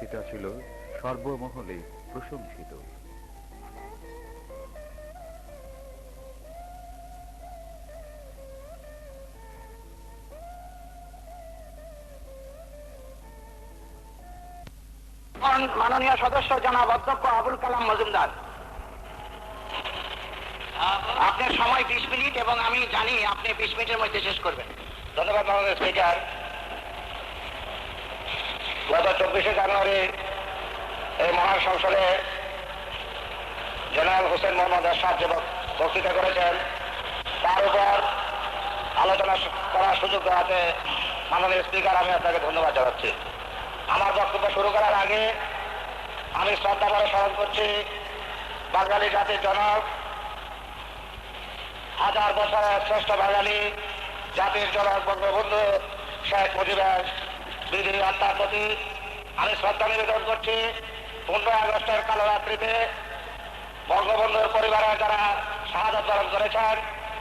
বক্তৃতা ছিল সর্বমহলে প্রশংসিত। মাননীয় সদস্য জনাব অধ্যক্ষ আবুল কালাম মজুমদার, আপনার সময় 20 মিনিট এবং আমি জানি আপনি 20 মিনিটের মধ্যে শেষ করবেন। ধন্যবাদ মাননীয় স্পিকার। গত 24শে জানুয়ারি এই মহান সংসদে জেনারেল হোসেন মোহাম্মদ এরশাদ যে বক্তৃতা করেছেন তার উপর আলোচনা করার সুযোগ দেওয়াতে মাননীয় স্পিকার আমি আপনাকে ধন্যবাদ জানাচ্ছি। আমার বক্তব্য শুরু করার আগে আমি শ্রদ্ধা ভরে স্মরণ করছি বাঙালি জাতির জনক, হাজার বছরের শ্রেষ্ঠ বাঙালি জাতির জনক বঙ্গবন্ধু শেখ মুজিবের বিধি আত্মার প্রতি আমি শ্রদ্ধা নিবেদন করছি। 15 আগস্টের কালো রাত্রিতে বঙ্গবন্ধুর পরিবারের যারা শাহাদাত বরণ করেছেন,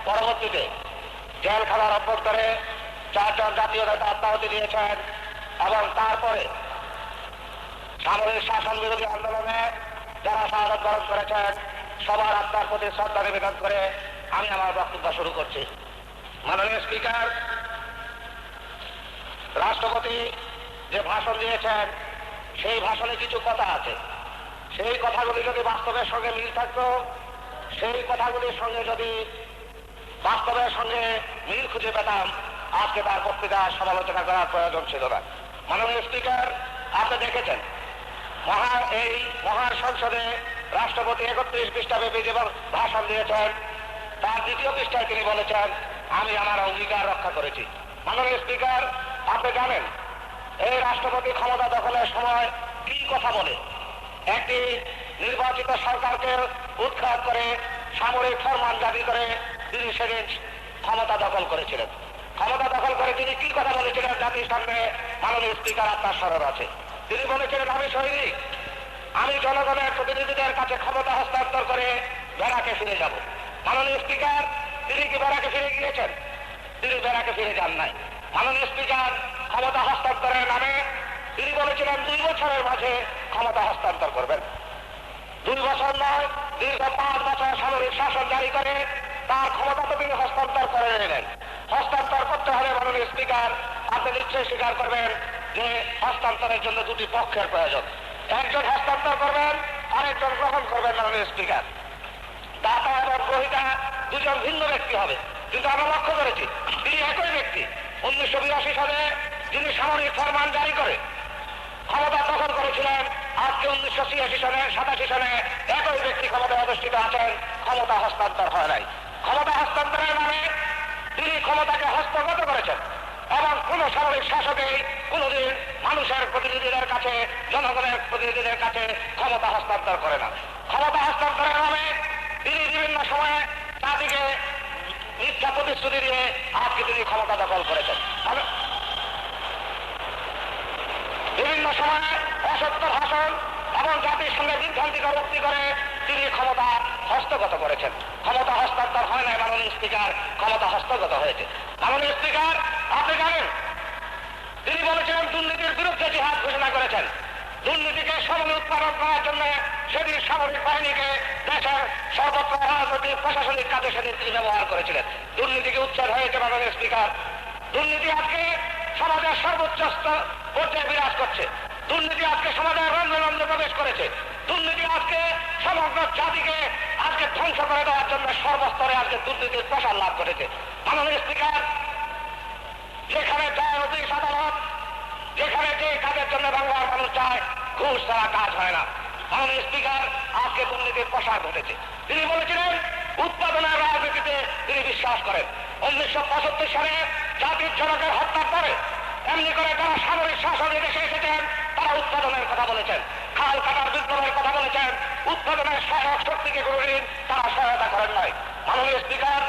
পরবর্তীতে জেলখানার অভ্যন্তরে 4 জন জাতীয় নেতা আত্মাহুতি দিয়েছেন এবং তারপরে সামরিক শাসন বিরোধী আন্দোলনে যারা শাহাদাত বরণ করেছেন সবার আত্মার প্রতি শ্রদ্ধা নিবেদন করে আমি আমার বক্তব্য শুরু করছি। মাননীয় স্পিকার, রাষ্ট্রপতি যে ভাষণ দিয়েছেন সেই ভাষণে কিছু কথা আছে, সেই কথাগুলি যদি বাস্তবের সঙ্গে মিল থাকতো, সেই কথাগুলির সঙ্গে যদি বাস্তবের সঙ্গে মিল খুঁজে পেতাম, আজকে তার বক্তৃতা সমালোচনা করার প্রয়োজন ছিল না। মাননীয় স্পিকার, আপনি দেখেছেন এই মহান সংসদে রাষ্ট্রপতি 31 পৃষ্ঠাব্যাপী যে ভাষণ দিয়েছেন তার 2য় পৃষ্ঠায় তিনি বলেছেন আমি আমার অঙ্গীকার রক্ষা করেছি। মাননীয় স্পিকার, আপনি জানেন এই রাষ্ট্রপতি ক্ষমতা দখলের সময় কি কথা বলে, একটি নির্বাচিত সরকারকে উৎখাত করে সামরিক ফরমান জারি করে তিনি সেদিন ক্ষমতা দখল করেছিলেন। ক্ষমতা দখল করে তিনি কি কথা বলেছিলেন জাতির সামনে, মাননীয় স্পিকার আপনার স্মরণ আছে। তিনি বলেছিলেন আমি সৈনিক, আমি জনগণের প্রতিনিধিদের কাছে ক্ষমতা হস্তান্তর করে ব্যারাকে ফিরে যাব। মাননীয় স্পিকার, তিনি কি ব্যারাকে ফিরে গিয়েছেন? তিনি ব্যারাকে ফিরে যান নাই। মাননীয় স্পিকার, ক্ষমতা হস্তান্তরের নামে তিনি বলেছিলেন 2 বছরের মাঝে ক্ষমতা হস্তান্তর করবেন। 2 বছর নয়, দীর্ঘ 5 বছর সামরিক শাসন জারি করে তার ক্ষমতা তো তিনি হস্তান্তর করে নিলেন। হস্তান্তর করতে হলে মাননীয় স্পিকার আপনি নিশ্চয়ই স্বীকার করবেন যে হস্তান্তরের জন্য 2টি পক্ষের প্রয়োজন। একজন হস্তান্তর করবেন, আরেকজন গ্রহণ করবেন। মাননীয় স্পিকার, দাতা এবং গ্রহীতা 2 জন ভিন্ন ব্যক্তি হবে, কিন্তু আমরা লক্ষ্য করেছি তিনি একই ব্যক্তি। 1982 সালে যিনি সামরিক ফরমান জারি করে ক্ষমতা দখল করেছিলেন, আজকে 1986 সালে 87 সালে একই ব্যক্তি ক্ষমতায় অধিষ্ঠিত আছেন, ক্ষমতা হস্তান্তর হয় নাই। ক্ষমতা হস্তান্তরের নামে তিনি ক্ষমতাকে হস্তগত করেছেন এবং কোন সামরিক শাসকেই কোনদিন মানুষের প্রতিনিধিদের কাছে, জনগণের প্রতিনিধিদের কাছে ক্ষমতা হস্তান্তর করে না। ক্ষমতা হস্তান্তরের নামে তিনি বিভিন্ন সময়ে জাতিকে মিথ্যা প্রতিশ্রুতি দিয়ে আজকে তিনি ক্ষমতা দখল করেছেন। বিভিন্ন সময়ে অসত্য ভাষণ এবং জাতির সঙ্গে বিভ্রান্তিকর উক্তি করে তিনি ক্ষমতা হস্তগত করেছেন। ক্ষমতা হস্তান্তর হয় নাই মাননীয় স্পিকার, ক্ষমতা হস্তগত হয়েছে। মাননীয় স্পিকার, আপনি জানেন তিনি বলেছিলেন দুর্নীতির বিরুদ্ধে জিহাদ ঘোষণা করেছেন। দুর্নীতিকে সমূলে উৎপাদন করার জন্য সেদিন সামরিক বাহিনীকে দেশের সর্বত্র রাজনৈতিক প্রশাসনিক কাজে সেদিন তিনি ব্যবহার করেছিলেন। দুর্নীতিকে উচ্ছেদ হয়েছে মাননীয় স্পিকার। দুর্নীতি আজকে সমাজের সর্বোচ্চ পর্যায়ে বিরাজ করছে। দুর্নীতি আজকে সমাজের রন্ধ্রে রন্ধ্রে প্রবেশ করেছে। দুর্নীতি আজকে সমগ্র জাতিকে আজকে ধ্বংস করে দেওয়ার জন্য সর্বস্তরে আজকে দুর্নীতির প্রসার লাভ করেছে। মাননীয় স্পিকার, যেখানে যায় অফিস আদালত, যেখানে যে কাজের জন্য বাংলার মানুষ চায় ঘুষ ছাড়া কাজ হয় না। মাননীয় স্পিকার, আজকে দুর্নীতির প্রসার ঘটেছে। তিনি বলেছিলেন উৎপাদনের রাজনীতিতে তিনি বিশ্বাস করেন। 1975 সালে জাতির জনকের হত্যার পরে এমনি করে যারা সামরিক শাসনে দেশে এসেছেন তারা উৎপাদনের কথা বলেছেন, খাল কাটার বিপ্লবের কথা বলেছেন, উৎপাদনের সহায়ক শক্তিকে কোনদিন তারা সহায়তা করেন নাই। মাননীয় স্পিকার,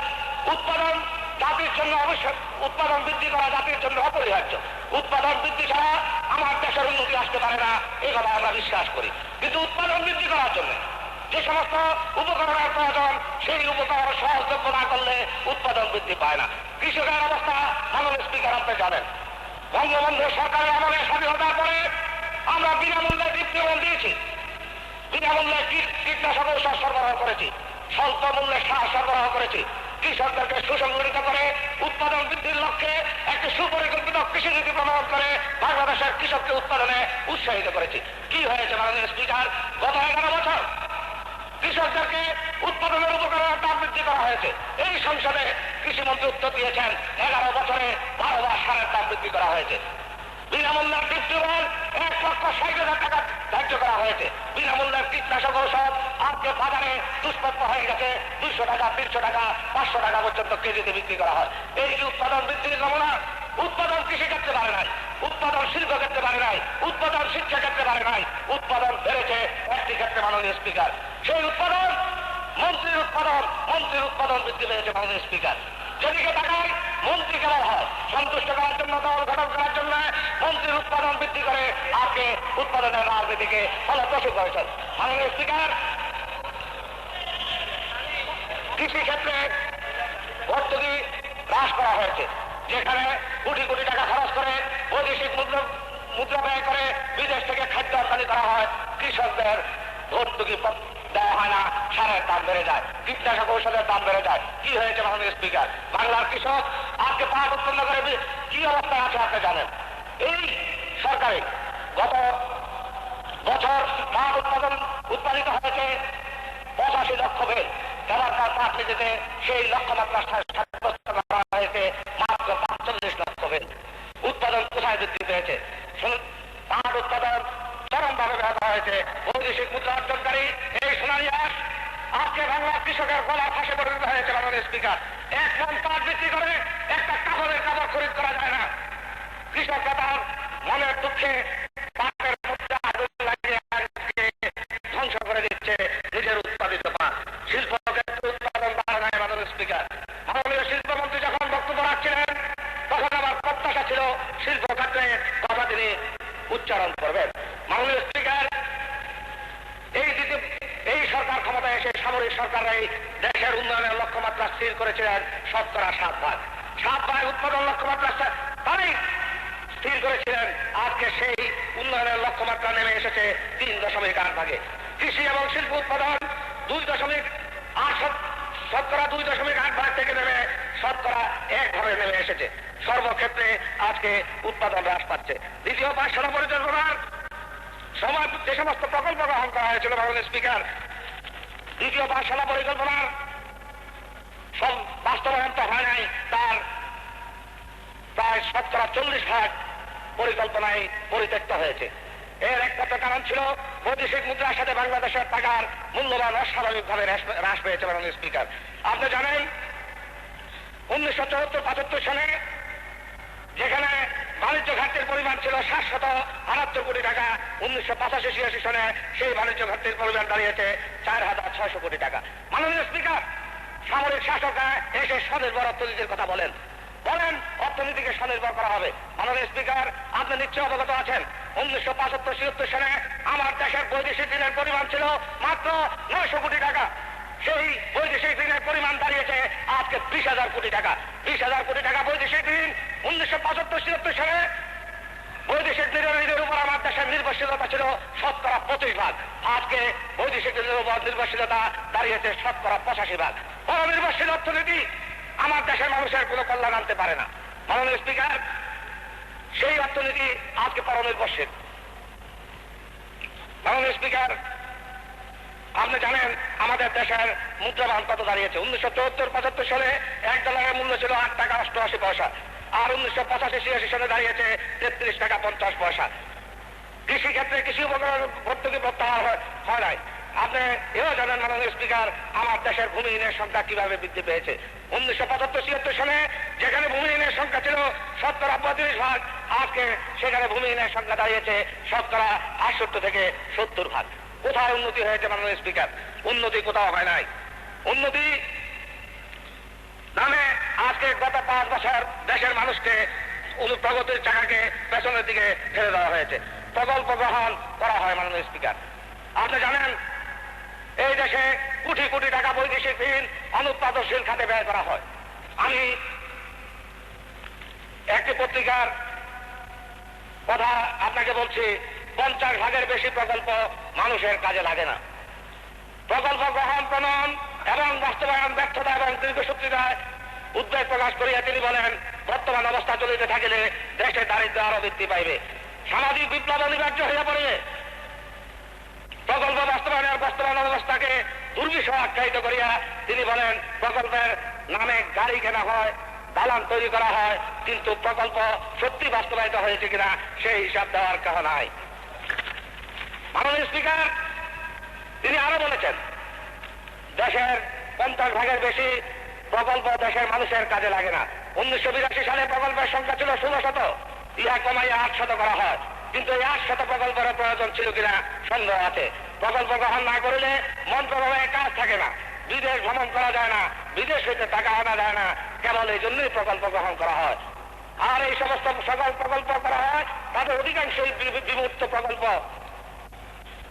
উৎপাদন জাতির জন্য অবশ্যই, উৎপাদন বৃদ্ধি করা জাতির জন্য অপরিহার্য। উৎপাদন বৃদ্ধি ছাড়া আমার দেশের উন্নতি আসতে পারে না, এই কথা আমরা বিশ্বাস করি। কিন্তু উৎপাদন বৃদ্ধি করার জন্য যে সমস্ত উপকরণের প্রয়োজন সেই উপকরণ সহজলভ্য না করলে উৎপাদন বৃদ্ধি পায় না। কৃষকের অবস্থা মাননীয় স্পিকার আপনি জানেন। বঙ্গবন্ধু সরকারের আমলে স্বাধীনতার পরে আমরা বিনামূল্যে বৃত্তিমূল্য দিয়েছি, বিনামূল্যে কীটনাশক ঔষধ সরবরাহ করেছি, স্বল্প মূল্যে সার সরবরাহ করেছি, কৃষকদেরকে সুসংগঠিত করে উৎপাদন বৃদ্ধির লক্ষ্যে একটি সুপরিকল্পিত কৃষিনীতি প্রণয়ন করে বাংলাদেশের কৃষককে উৎপাদনে উৎসাহিত করেছি। কি হয়েছে মাননীয় স্পিকার? গত 11 বছর কৃষকদেরকে উৎপাদনের উপকরণের দাম বৃদ্ধি করা হয়েছে। এই সংসদে কৃষিমন্ত্রী উত্তর দিয়েছেন 11 বছরে 12 বার সারের দাম বৃদ্ধি করা হয়েছে। বিনামূল্যের ডিপটিউবওয়েল 1,60,000 টাকা ধার্য করা হয়েছে। বিনামূল্যের কীটনাশক ঔষধ আজকে বাজারে দুষ্প্রাপ্য হয়ে গেছে। 200 টাকা, 300 টাকা, 500 টাকা পর্যন্ত কেজিতে বিক্রি করা হয়। এই কি উৎপাদন বৃদ্ধির নমুনা? উৎপাদন কৃষি ক্ষেত্রে বাড়ে নাই, উৎপাদন শিল্প ক্ষেত্রে বাড়ে নাই, উৎপাদন শিক্ষা ক্ষেত্রে বাড়ে নাই, উৎপাদন বেড়েছে একটি ক্ষেত্রে মাননীয় স্পিকার। সেই উৎপাদন মন্ত্রীর উৎপাদন বৃদ্ধি পেয়েছে মাননীয় স্পিকার। যেদিকে তাকায় মন্ত্রী কেবল হয় সন্তুষ্ট করার জন্য, দল গঠন করার জন্য মন্ত্রীর উৎপাদন বৃদ্ধি করে আজকে উৎপাদনের রাজনীতিকে ফলপ্রসূ করেছেন। মাননীয় স্পিকার, কৃষি ক্ষেত্রে ভর্তুকি হ্রাস করা হয়েছে। যেখানে কোটি কোটি টাকা খরচ করে বৈদেশিক মুদ্রা ব্যয় করে বিদেশ থেকে খাদ্য আমদানি করা হয়, কৃষকদের ভর্তুকি দেওয়া হয় না, সারের দাম বেড়ে যায়, কীটনাশক ঔষধের দাম বেড়ে যায়। কি হয়েছে মাননীয় স্পিকার? বাংলার কৃষক আজকে পাট উৎপন্ন করে কি অবস্থায় আছে আপনি জানেন। এই সরকারে গত বছর পাট উৎপাদিত হয়েছে 85 লক্ষ বেল। এবারকার পাট নীতিতে সেই লক্ষ্যমাত্রা সাব্যস্ত করা হয়েছে মাত্র 45 লক্ষ বেল। উৎপাদন কোথায় বৃদ্ধি পেয়েছে? পাট উৎপাদন চরমভাবে ব্যাহত হয়েছে। বৈদেশিক মুদ্রা অর্জনকারী এই সোনালী আঁশ আজকে বাংলার কৃষকের গলার ফাঁসে পরিণত হয়েছে মাননীয় স্পিকার। 1 মণ পাট বিক্রি করে একটা কাপড়ের কাপড় খরিদ করা যায় না। কৃষকরা তার মনের দুঃখে পাটের মুদ্রা লাগিয়ে ধ্বংস করে দিচ্ছে নিজের উৎপাদিত পাট। শিল্প ক্ষেত্রে উৎপাদন বাড়া নাই মাননীয় স্পিকার। মাননীয় শিল্পমন্ত্রী যখন বক্তব্য রাখছিলেন তখন আমার প্রত্যাশা ছিল শিল্প ক্ষেত্রে কথা তিনি উচ্চারণ করবেন। মাননীয় স্পিকার, এই সরকার ক্ষমতায় এসে সামরিক সরকাররাই দেশের উন্নয়নের লক্ষ্যমাত্রা স্থির করেছিলেন 7% 7 ভাগ উৎপাদন লক্ষ্যমাত্রা তারাই স্থির করেছিলেন। আজকে সেই উন্নয়নের লক্ষ্যমাত্রা নেমে এসেছে 3.8 ভাগে। কৃষি এবং শিল্প উৎপাদন 2.8 ভাগ থেকে নেমে 1 ভাগে নেমে এসেছে। সর্বক্ষেত্রে আজকে উৎপাদন হ্রাস পাচ্ছে। দ্বিতীয় পাঠশালা পরিকল্পনার সময় যে সমস্ত প্রকল্প গ্রহণ করা হয়েছিল মাননীয় স্পিকার, দ্বিতীয় পাঠশালা পরিকল্পনার সব বাস্তবায়ন তো হয় নাই। তার প্রায় 40% ভাগ পরিকল্পনায় পরিত্যক্ত হয়েছে। এর একমাত্র কারণ ছিল বৈদেশিক মুদ্রার সাথে বাংলাদেশের টাকার মূল্যবান অস্বাভাবিকভাবে হ্রাস পেয়েছে মাননীয় স্পিকার। আপনি জানেন 1974-75 সালে যেখানে বাণিজ্য ঘাটতির পরিমাণ ছিল 778 কোটি টাকা, 1985-86 সনে সেই বাণিজ্য ঘাটতির পরিমাণ দাঁড়িয়েছে 4,600 কোটি টাকা। মাননীয় স্পিকার, সামরিক শাসকরা এসে স্বনির্ভর অর্থনীতির কথা বলেন অর্থনীতিকে স্বনির্ভর করা হবে। মাননীয় স্পিকার, আপনি নিশ্চয় অবগত আছেন 1975-76 সালে আমার দেশের বৈদেশিক ঋণের পরিমাণ ছিল মাত্র 900 কোটি টাকা। সেই বৈদেশিক ঋণের পরিমাণ দাঁড়িয়েছে আজকে 20,000 কোটি টাকা। 20,000 কোটি টাকা বৈদেশিক ঋণ। 1975-76 সালে বৈদেশিক ঋণের উপর আমার দেশের নির্ভরশীলতা ছিল 25% ভাগ। আজকে বৈদেশিক ঋণের উপর নির্ভরশীলতা দাঁড়িয়েছে 85% ভাগ। পরনির্ভরশীল অর্থনীতি আমার দেশের মানুষের কোনো কল্যাণ আনতে পারে না। মাননীয় স্পিকার, সেই অর্থনীতি আজকে পরনির্ভরশীল। মাননীয় স্পিকার, আপনি জানেন আমাদের দেশের মুদ্রামান কত দাঁড়িয়েছে। 1974-75 সালে $1 মূল্য ছিল 8 টাকা 88 পয়সা, আর 1985-86 সালে দাঁড়িয়েছে 33 টাকা 50 পয়সা। কৃষি ক্ষেত্রে কৃষি উপকরণ ভর্তুকি প্রত্যাহার হয় নাই। আপনি এও জানেন মাননীয় স্পিকার, আমার দেশের ভূমিহীনের সংখ্যা কিভাবে বৃদ্ধি পেয়েছে। 1975-76 সালে যেখানে ভূমিহীনের সংখ্যা ছিল 35% ভাগ, আজকে সেখানে ভূমিহীনের সংখ্যা দাঁড়িয়েছে 68 থেকে 70 ভাগ। কোথায় উন্নতি হয়েছে মাননীয় স্পিকার? উন্নতি কোথাও হয় নাই। উন্নতি নামে আজকে গত 5 বছর দেশের মানুষকে প্রগতির চাকাকে পেছনের দিকে ঠেলে দেওয়া হয়েছে। প্রকল্প গ্রহণ করা হয় মাননীয় স্পিকার। আপনি জানেন এই দেশে কোটি কোটি টাকা বৈদেশিক ঋণ অনুৎপাদনশীল খাতে ব্যয় করা হয়। আমি একটি পত্রিকার কথা আপনাকে বলছি, 50 ভাগের বেশি প্রকল্প মানুষের কাজে লাগে না। প্রকল্প গ্রহণ প্রণয়ন এবং বাস্তবায়ন ব্যর্থতা এবং দীর্ঘসূত্রিতায় উদ্বেগ প্রকাশ করিয়া তিনি বলেন, বর্তমান অবস্থা চলিতে থাকিলে দেশে দারিদ্র্য আরো বৃদ্ধি পাইবে, সামাজিক বিপ্লব অনিবার্য হইয়া পড়িবে। প্রকল্প বাস্তবায়ন অবস্থাকে দুর্বিষহ আখ্যায়িত করিয়া তিনি বলেন, প্রকল্পের নামে গাড়ি কেনা হয়, দালান তৈরি করা হয়, কিন্তু প্রকল্প সত্যি বাস্তবায়িত হয়েছে কিনা সেই হিসাব দেওয়ার কেউ নাই। মাননীয় স্পিকার তিনি আরো বলেছেন, দেশের 50 ভাগের বেশি প্রকল্প দেশের মানুষের কাজে লাগে না। 1982 সালে প্রকল্পের সংখ্যা ছিল 1600, ইহা কমাইয়া 800 করা হয়, কিন্তু এই 800 প্রকল্পের প্রয়োজন ছিল কিনা সন্দেহ আছে। প্রকল্প গ্রহণ না করিলে মন্ত্রণালয়ে কাজ থাকে না, বিদেশ ভ্রমণ করা যায় না, বিদেশ হইতে টাকা আনা যায় না, কেবল এই জন্যই প্রকল্প গ্রহণ করা হয়। আর এই সমস্ত সকল প্রকল্প করা হয় তাদের অধিকাংশই বিমূর্ত প্রকল্প।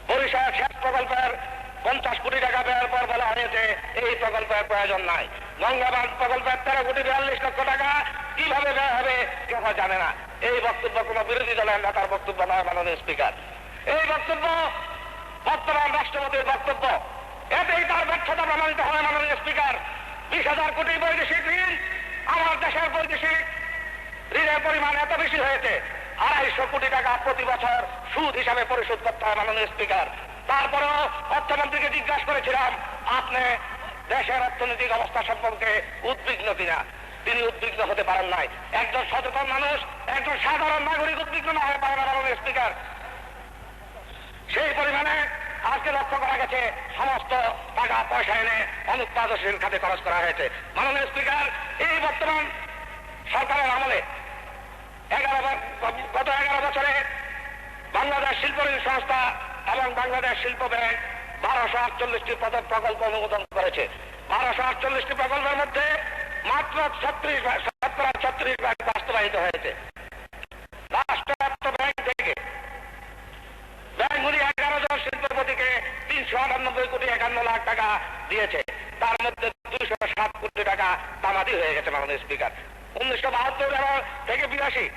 বরিশাল সেচ প্রকল্পের 50 কোটি টাকা ব্যয়ের পর বলা হয়েছে এই প্রকল্পের প্রয়োজন নাই। গঙ্গাবাঁধ প্রকল্পের 13 কোটি 42 লক্ষ টাকা কিভাবে ব্যয় হবে কেউ জানে না। এই বক্তব্য কোন বিরোধী দলের নেতার বক্তব্য নয় মাননীয় স্পিকার, এই বক্তব্য বর্তমান রাষ্ট্রপতির বক্তব্য। এতেই তার ব্যর্থতা প্রমাণিত হয় মাননীয় স্পিকার। 20,000 কোটি বৈদেশিক ঋণ, আমার দেশের বৈদেশিক ঋণের পরিমাণ এত বেশি হয়েছে 250 কোটি টাকা প্রতি বছর সুদ হিসাবে পরিশোধ করতে হয় মাননীয় স্পিকার। তারপরেও অর্থমন্ত্রীকে জিজ্ঞাসা করেছিলাম, আপনি দেশের অর্থনৈতিক অবস্থা সম্পর্কে উদ্বিগ্ন কিনা? তিনি উদ্বিগ্ন হতে পারেন নাই। একজন সচেতন মানুষ, একজন সাধারণ নাগরিক উদ্বিগ্ন না হয়ে পারে না মাননীয় স্পিকার। সেই পরিমাণে আজকে লক্ষ্য করা গেছে সমস্ত টাকা পয়সা এনে অনুৎপাদনশীল খাতে খরচ করা হয়েছে। মাননীয় স্পিকার, এই বর্তমান সরকারের আমলে গত 11 বছরে বাংলাদেশ শিল্প ঋণ সংস্থা এবং বাংলাদেশ শিল্প ব্যাংক 1248টি প্রকল্প অনুমোদন করেছে। 1248টি প্রকল্পের মধ্যে মাত্র 36 ভাগ বাস্তবায়িত হয়েছে। রাষ্ট্রায়ত্ত ব্যাংক থেকে ব্যাংকগুলি 11 জন শিল্পপতিকে 398 কোটি 51 লাখ টাকা দিয়েছে, তার মধ্যে 207 কোটি টাকা তামাদি হয়ে গেছে মাননীয় স্পিকার। 1972 থেকে 82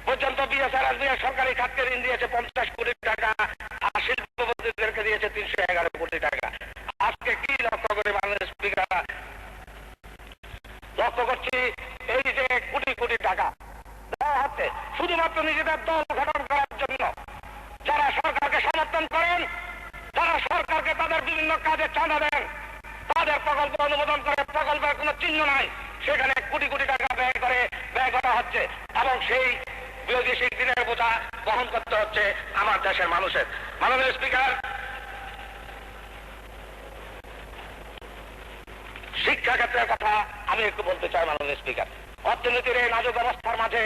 পর্যন্ত বিএসআরএসবিআই সরকারি খাতকে ঋণ দিয়েছে 50 কোটি টাকা, আর শিল্পপতিদেরকে দিয়েছে 311 কোটি টাকা। আজকে কি লক্ষ্য করে মাননীয় স্পিকার? লক্ষ্য করছি এই যে কোটি কোটি টাকা দেওয়া হচ্ছে শুধুমাত্র নিজেদের দল গঠন করার জন্য। যারা সরকারকে সমর্থন করেন, যারা সরকারকে তাদের বিভিন্ন কাজে চাঁদা দেন, তাদের প্রকল্প অনুমোদন করে প্রকল্পের কোনো চিহ্ন নাই, সেখানে কোটি কোটি টাকা ব্যয় করা হচ্ছে এবং সেই বৈদেশিক ঋণের বোঝা বহন করতে হচ্ছে আমার দেশের মানুষের। মাননীয় স্পিকার, শিক্ষা ক্ষেত্রের কথা আমি একটু বলতে চাই মাননীয় স্পিকার। অর্থনীতির এই নাজুক অবস্থার মাঝে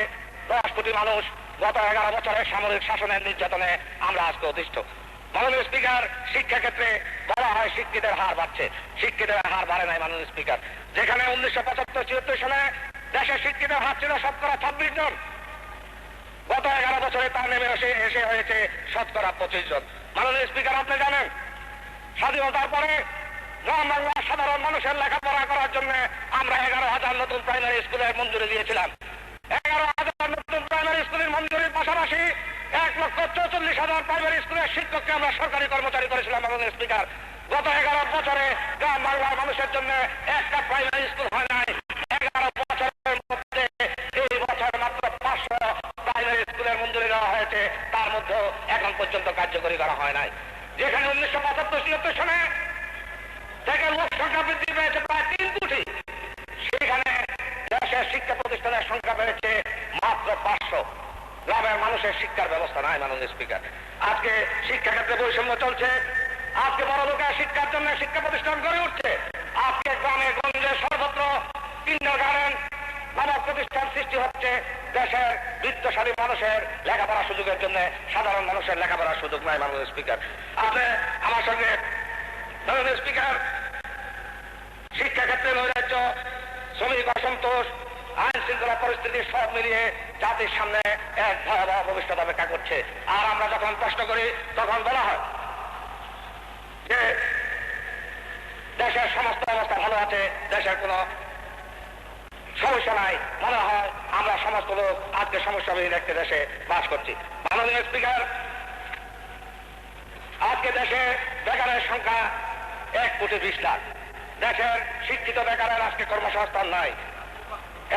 10 কোটি মানুষ গত 11 বছরের সামরিক শাসনের নির্যাতনে আমরা আজকে অতিষ্ঠ। মাননীয় স্পিকার, শিক্ষা ক্ষেত্রে বলা হয় শিক্ষিতের হার বাড়ছে, শিক্ষিতের হার বাড়ে নাই মাননীয় স্পিকার। যেখানে 1975-76 সালে দেশের শিক্ষিতের হার ছিল 26 জন, গত 11 বছরে তা নেমে এসে হয়েছে 25 জন। মাননীয় স্পিকার, আপনি জানেন স্বাধীনতার পরে গ্রাম বাংলার সাধারণ মানুষের লেখাপড়া করার জন্য আমরা 11,000 নতুন প্রাইমারি স্কুলের মঞ্জুরি দিয়েছিলাম। 11,000 নতুন প্রাইমারি স্কুলের মঞ্জুরির পাশাপাশি 1,44,000 প্রাইমারি স্কুলের শিক্ষককে আমরা সরকারি কর্মচারী করেছিলাম মাননীয় স্পিকার। গত 11 বছরে গ্রাম বাংলার মানুষের জন্য একটা প্রাইমারি স্কুল হয় নাই। 11 বছরের মধ্যে এই বছর মাত্র 500 প্রাইমারি স্কুলের মঞ্জুরি দেওয়া হয়েছে, তার মধ্যেও এখন পর্যন্ত কার্যকরী করা হয় নাই। যেখানে 1975-76 সালে থেকে লোক সংখ্যা বৃদ্ধি পেয়েছে প্রায় 3 কোটি, সেখানে দেশের শিক্ষা প্রতিষ্ঠানের সংখ্যা বেড়েছে মাত্র 500। গ্রামের মানুষের শিক্ষার ব্যবস্থা নাই মাননীয় স্পিকার। আজকে শিক্ষা ক্ষেত্রে বৈষম্য চলছে। আজকে বড় লোকের শিক্ষার জন্য শিক্ষা প্রতিষ্ঠান গড়ে উঠছে। আজকে গ্রামে গঞ্জে সর্বত্র কিন্ডারগার্টেন নামক প্রতিষ্ঠান সৃষ্টি হচ্ছে। দেশের বিত্তশালী মানুষের লেখাপড়ার সুযোগের জন্য সাধারণ মানুষের লেখাপড়ার সুযোগ নাই মাননীয় স্পিকার। আপনি আমার সঙ্গে মাননীয় স্পিকার, শিক্ষা ক্ষেত্রে নৈরাজ্য, শ্রমিক অসন্তোষ, আইন শৃঙ্খলা পরিস্থিতি সব মিলিয়ে জাতির সামনে এক ভয়াবহ ভবিষ্যৎ অপেক্ষা করছে। আর আমরা যখন প্রশ্ন করি তখন বলা হয় যে দেশের সমস্ত অবস্থা ভালো আছে, দেশের কোনো সমস্যা নাই। মনে হয় আমরা সমস্ত লোক আজকে সমস্যাবিহীন একটি দেশে বাস করছি। মাননীয় স্পিকার, আজকে দেশে বেকারের সংখ্যা 1,20,00,000। দেশের শিক্ষিত বেকারের আজকে কর্মসংস্থান নাই।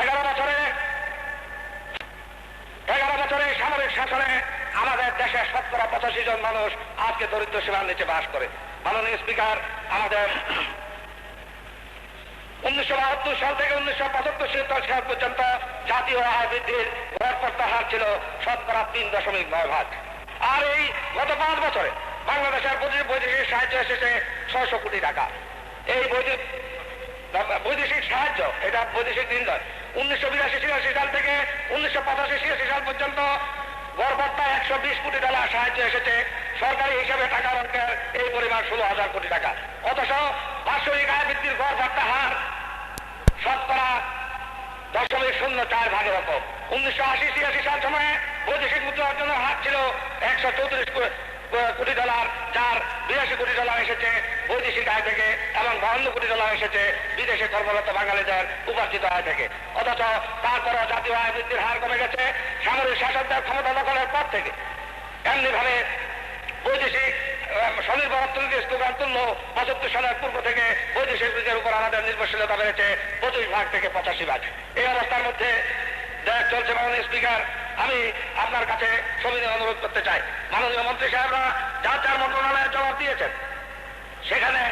11 বছরে সামরিক শাসনে আমাদের দেশের 85% জন মানুষ আজকে দরিদ্র সীমার নিচে বাস করে। মাননীয় স্পিকার, আমাদের 1972 সাল থেকে 1975 সাল পর্যন্ত জাতীয় আয় বৃদ্ধির গড়পড়তা হার ছিল 3.9%। আর এই গত 5 বছরে বাংলাদেশের বৈদেশিক সাহায্য এসেছে 600 কোটি টাকা। এই বৈদেশিক সাহায্য, এটা বৈদেশিক ঋণ নয়। 1982-83 সাল থেকে 1985-86 সাল পর্যন্ত গড়পড়তা $120 কোটি সাহায্য এসেছে। সরকারি হিসাবে টাকার অঙ্কের এই পরিমাণ 16,000 কোটি টাকা। অথচ বার্ষিক আয় বৃদ্ধির গড়পড়তা হার 0.04 রকম। 1980-86 সাল সময়ে বৈদেশিক মুদ্রা অর্জনের হার ছিল $134 কোটি, যার $82 কোটি এসেছে বৈদেশিক আয় থেকে এবং $52 কোটি এসেছে বিদেশে কর্মরত বাঙালিদের উপার্জিত আয় থেকে। অথচ তারপরও জাতীয় আয় বৃদ্ধির হার কমে গেছে সামরিক শাসকদের ক্ষমতা দখলের পর থেকে। এমনি ভাবে বৈদেশিক স্বনির্ভর অর্থনীতির স্লোগান তুলল 75 সালের পূর্ব থেকে বৈদেশিক বীজের উপর আমাদের নির্ভরশীলতা বেড়েছে 25% থেকে 85%। এই অবস্থার মধ্যে দেশ চলছে। মাননীয় স্পিকার, আমি আপনার কাছে সবিনয় অনুরোধ করতে চাই, মাননীয় মন্ত্রী সাহেবরা যার যার মন্ত্রণালয়ের জবাব দিয়েছেন, সেখানে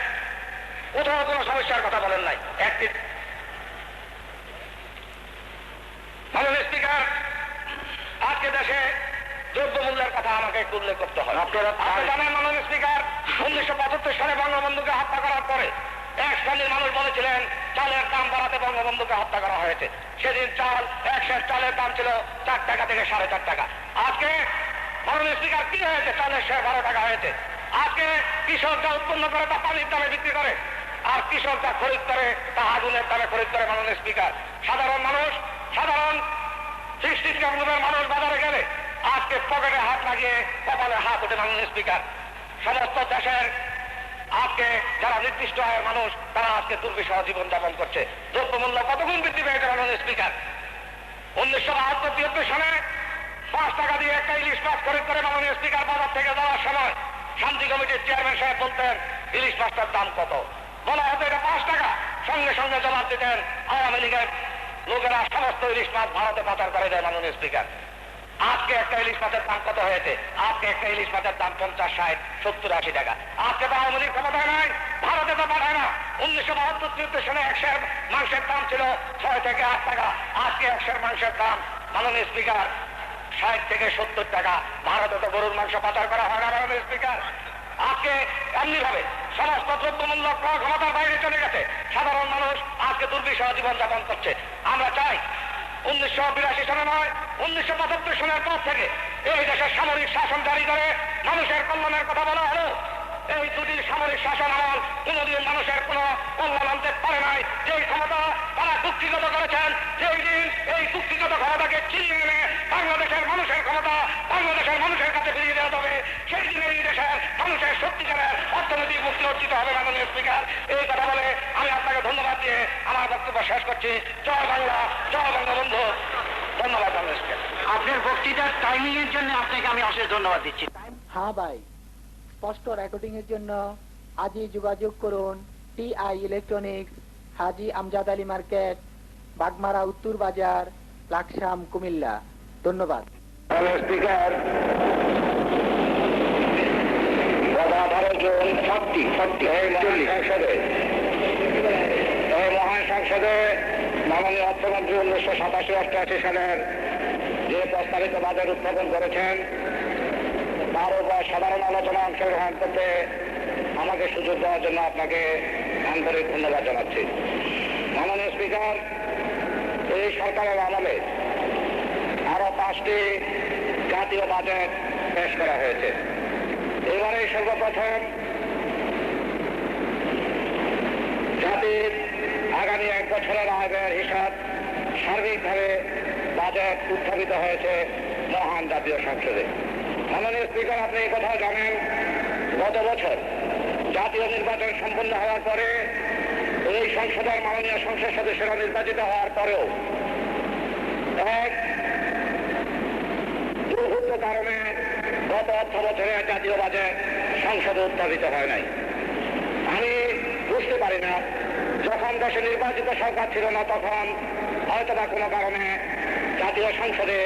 কোথাও কোনো সমস্যার কথা বলেন নাই। একটি মাননীয় স্পিকার, আজকে দেশে দ্রব্যমূল্যের কথা আমাকে একটু উল্লেখ করতে হয়। আপনারা জানেন মাননীয় স্পিকার, 1975 সালে বঙ্গবন্ধুকে হত্যা করার পরে এক শ্রেণীর মানুষ বলেছিলেন চালের দাম বাড়াতে বঙ্গবন্ধুকে হত্যা করা হয়েছে। সেদিন এক সের চালের দাম ছিল 4 টাকা থেকে 4.5 টাকা। আজকে মাননীয় স্পিকার কি হয়েছে? চালের শেয়ার 12 টাকা হয়েছে। আজকে কৃষক যা উৎপন্ন করে তা পানির দামে বিক্রি করে, আর কৃষক যা খরিদ করে তা আগুনের দামে খরিদ করে। মাননীয় স্পিকার, সাধারণ সৃষ্টির মানুষ বাজারে গেলে আজকে পকেটে হাত লাগিয়ে কপালে হাত ওঠে। মাননীয় স্পিকার, সমস্ত দেশের আজকে যারা নির্দিষ্ট আয়ের মানুষ তারা আজকে দুর্বিষহ জীবনযাপন করছে। দ্রব্যমূল্য কতগুণ বৃদ্ধি পেয়েছে মাননীয় স্পিকার। 1972-73 সালে 5 টাকা দিয়ে একটা ইলিশ মাছ খরিদ করে মাননীয় স্পিকার বাজার থেকে যাওয়ার সময় শান্তি কমিটির চেয়ারম্যান সাহেব বলতেন ইলিশ মাছটার দাম কত? বলা হতো এটা 5 টাকা। সঙ্গে সঙ্গে জবাব দিতেন আওয়ামী লীগের লোকেরা সমস্ত ইলিশ মাছ ভারতে পাচার করে দেয়। মাননীয় স্পিকার, আজকে একটা ইলিশ মাছের দাম কত হয়েছে? আজকে একটা ইলিশ মাছের দাম 50, 60, 70, 80 টাকা। আজকে তো আওয়ামী লীগ ক্ষমতায় নাই, ভারতে তো পাঠায় না। 1972-73 সালে 1 সের মাংসের দাম ছিল 6 থেকে 8 টাকা। আজকে 1 সের মাংসের দাম মাননীয় স্পিকার 60 থেকে 70 টাকা। ভারতে তো গরুর মাংস পাচার করা হয় না। মাননীয় স্পিকার, আজকে এমনি ভাবে সমস্ত দ্রব্যমূল্য ক্ষমতার বাইরে চলে গেছে। সাধারণ মানুষ আজকে দুর্বিষহ জীবনযাপন করছে। আমরা চাই 1982 সালে নয়, 1975 সালের পর থেকে এই দেশের সামরিক শাসন জারি করে মানুষের কল্যাণের কথা বলা হলো। এই দুটি সামরিক শাসন আমল কোনদিন মানুষের কোন কল্যাণ আনতে পারে নাই। যেই ক্ষমতা তারা কুক্ষিগত করেছেন, যেই দিন এই কুক্ষিগত ক্ষমতাকে ছিনিয়ে এনে বাংলাদেশের মানুষের ক্ষমতা বাংলাদেশের মানুষের কাছে ফিরিয়ে দেওয়া হবে, সেই দিন এই দেশের মানুষের সত্যিকারের অর্থনৈতিক মুক্তি অর্জিত হবে। মাননীয় স্পিকার, এই কথা বলে আমি আপনাকে ধন্যবাদ দিয়ে আমার বক্তব্য শেষ করছি। জয় বাংলা, জয় বঙ্গবন্ধু। ধন্যবাদ মাননীয় স্পিকার। আপনার বক্তৃতার টাইমিং এর জন্য আপনাকে আমি অশেষ ধন্যবাদ দিচ্ছি। হ্যাঁ ভাই, স্পষ্ট রেকর্ডিং এর জন্য আজই যোগাযোগ করুন TI ইলেকট্রনিক্স, হাজী আমজাদ আলী মার্কেট, বাগমারা উত্তর বাজার, লাকসাম, কুমিল্লা। ধন্যবাদ। স্পিকার, এই মহান সংসদে মাননীয় অর্থমন্ত্রী 1987-88 সালের যে প্রস্তাবিত বাজেট উত্থাপন করেছেন তার উপর সাধারণ আলোচনা অংশগ্রহণ করতে আমাকে সুযোগ দেওয়ার জন্য আপনাকে আন্তরিক ধন্যবাদ জানাচ্ছি। মাননীয় স্পিকার, এই সরকারের আমলে আরো 5টি জাতীয় বাজেট পেশ করা হয়েছে। এবারে সর্বপ্রথম জাতির আগামী 1 বছরের আয় ব্যয়ের হিসাব সার্বিকভাবে বাজেট উত্থাপিত হয়েছে মহান জাতীয় সংসদে। মাননীয় স্পিকার, আপনি এই কথা জানেন, গত বছর জাতীয় নির্বাচন সম্পন্ন হওয়ার পরে এই সংসদের মাননীয় সংসদ সদস্যরা নির্বাচিত হওয়ার পরেও এক দুর্ভূত কারণে গত অর্থ বছরে জাতীয় বাজেট সংসদে উত্থাপিত হয় নাই। আমি বুঝতে পারি না, যখন দেশে নির্বাচিত সরকার ছিল না তখন হয়তোবা কোনো কারণে জাতীয় সংসদে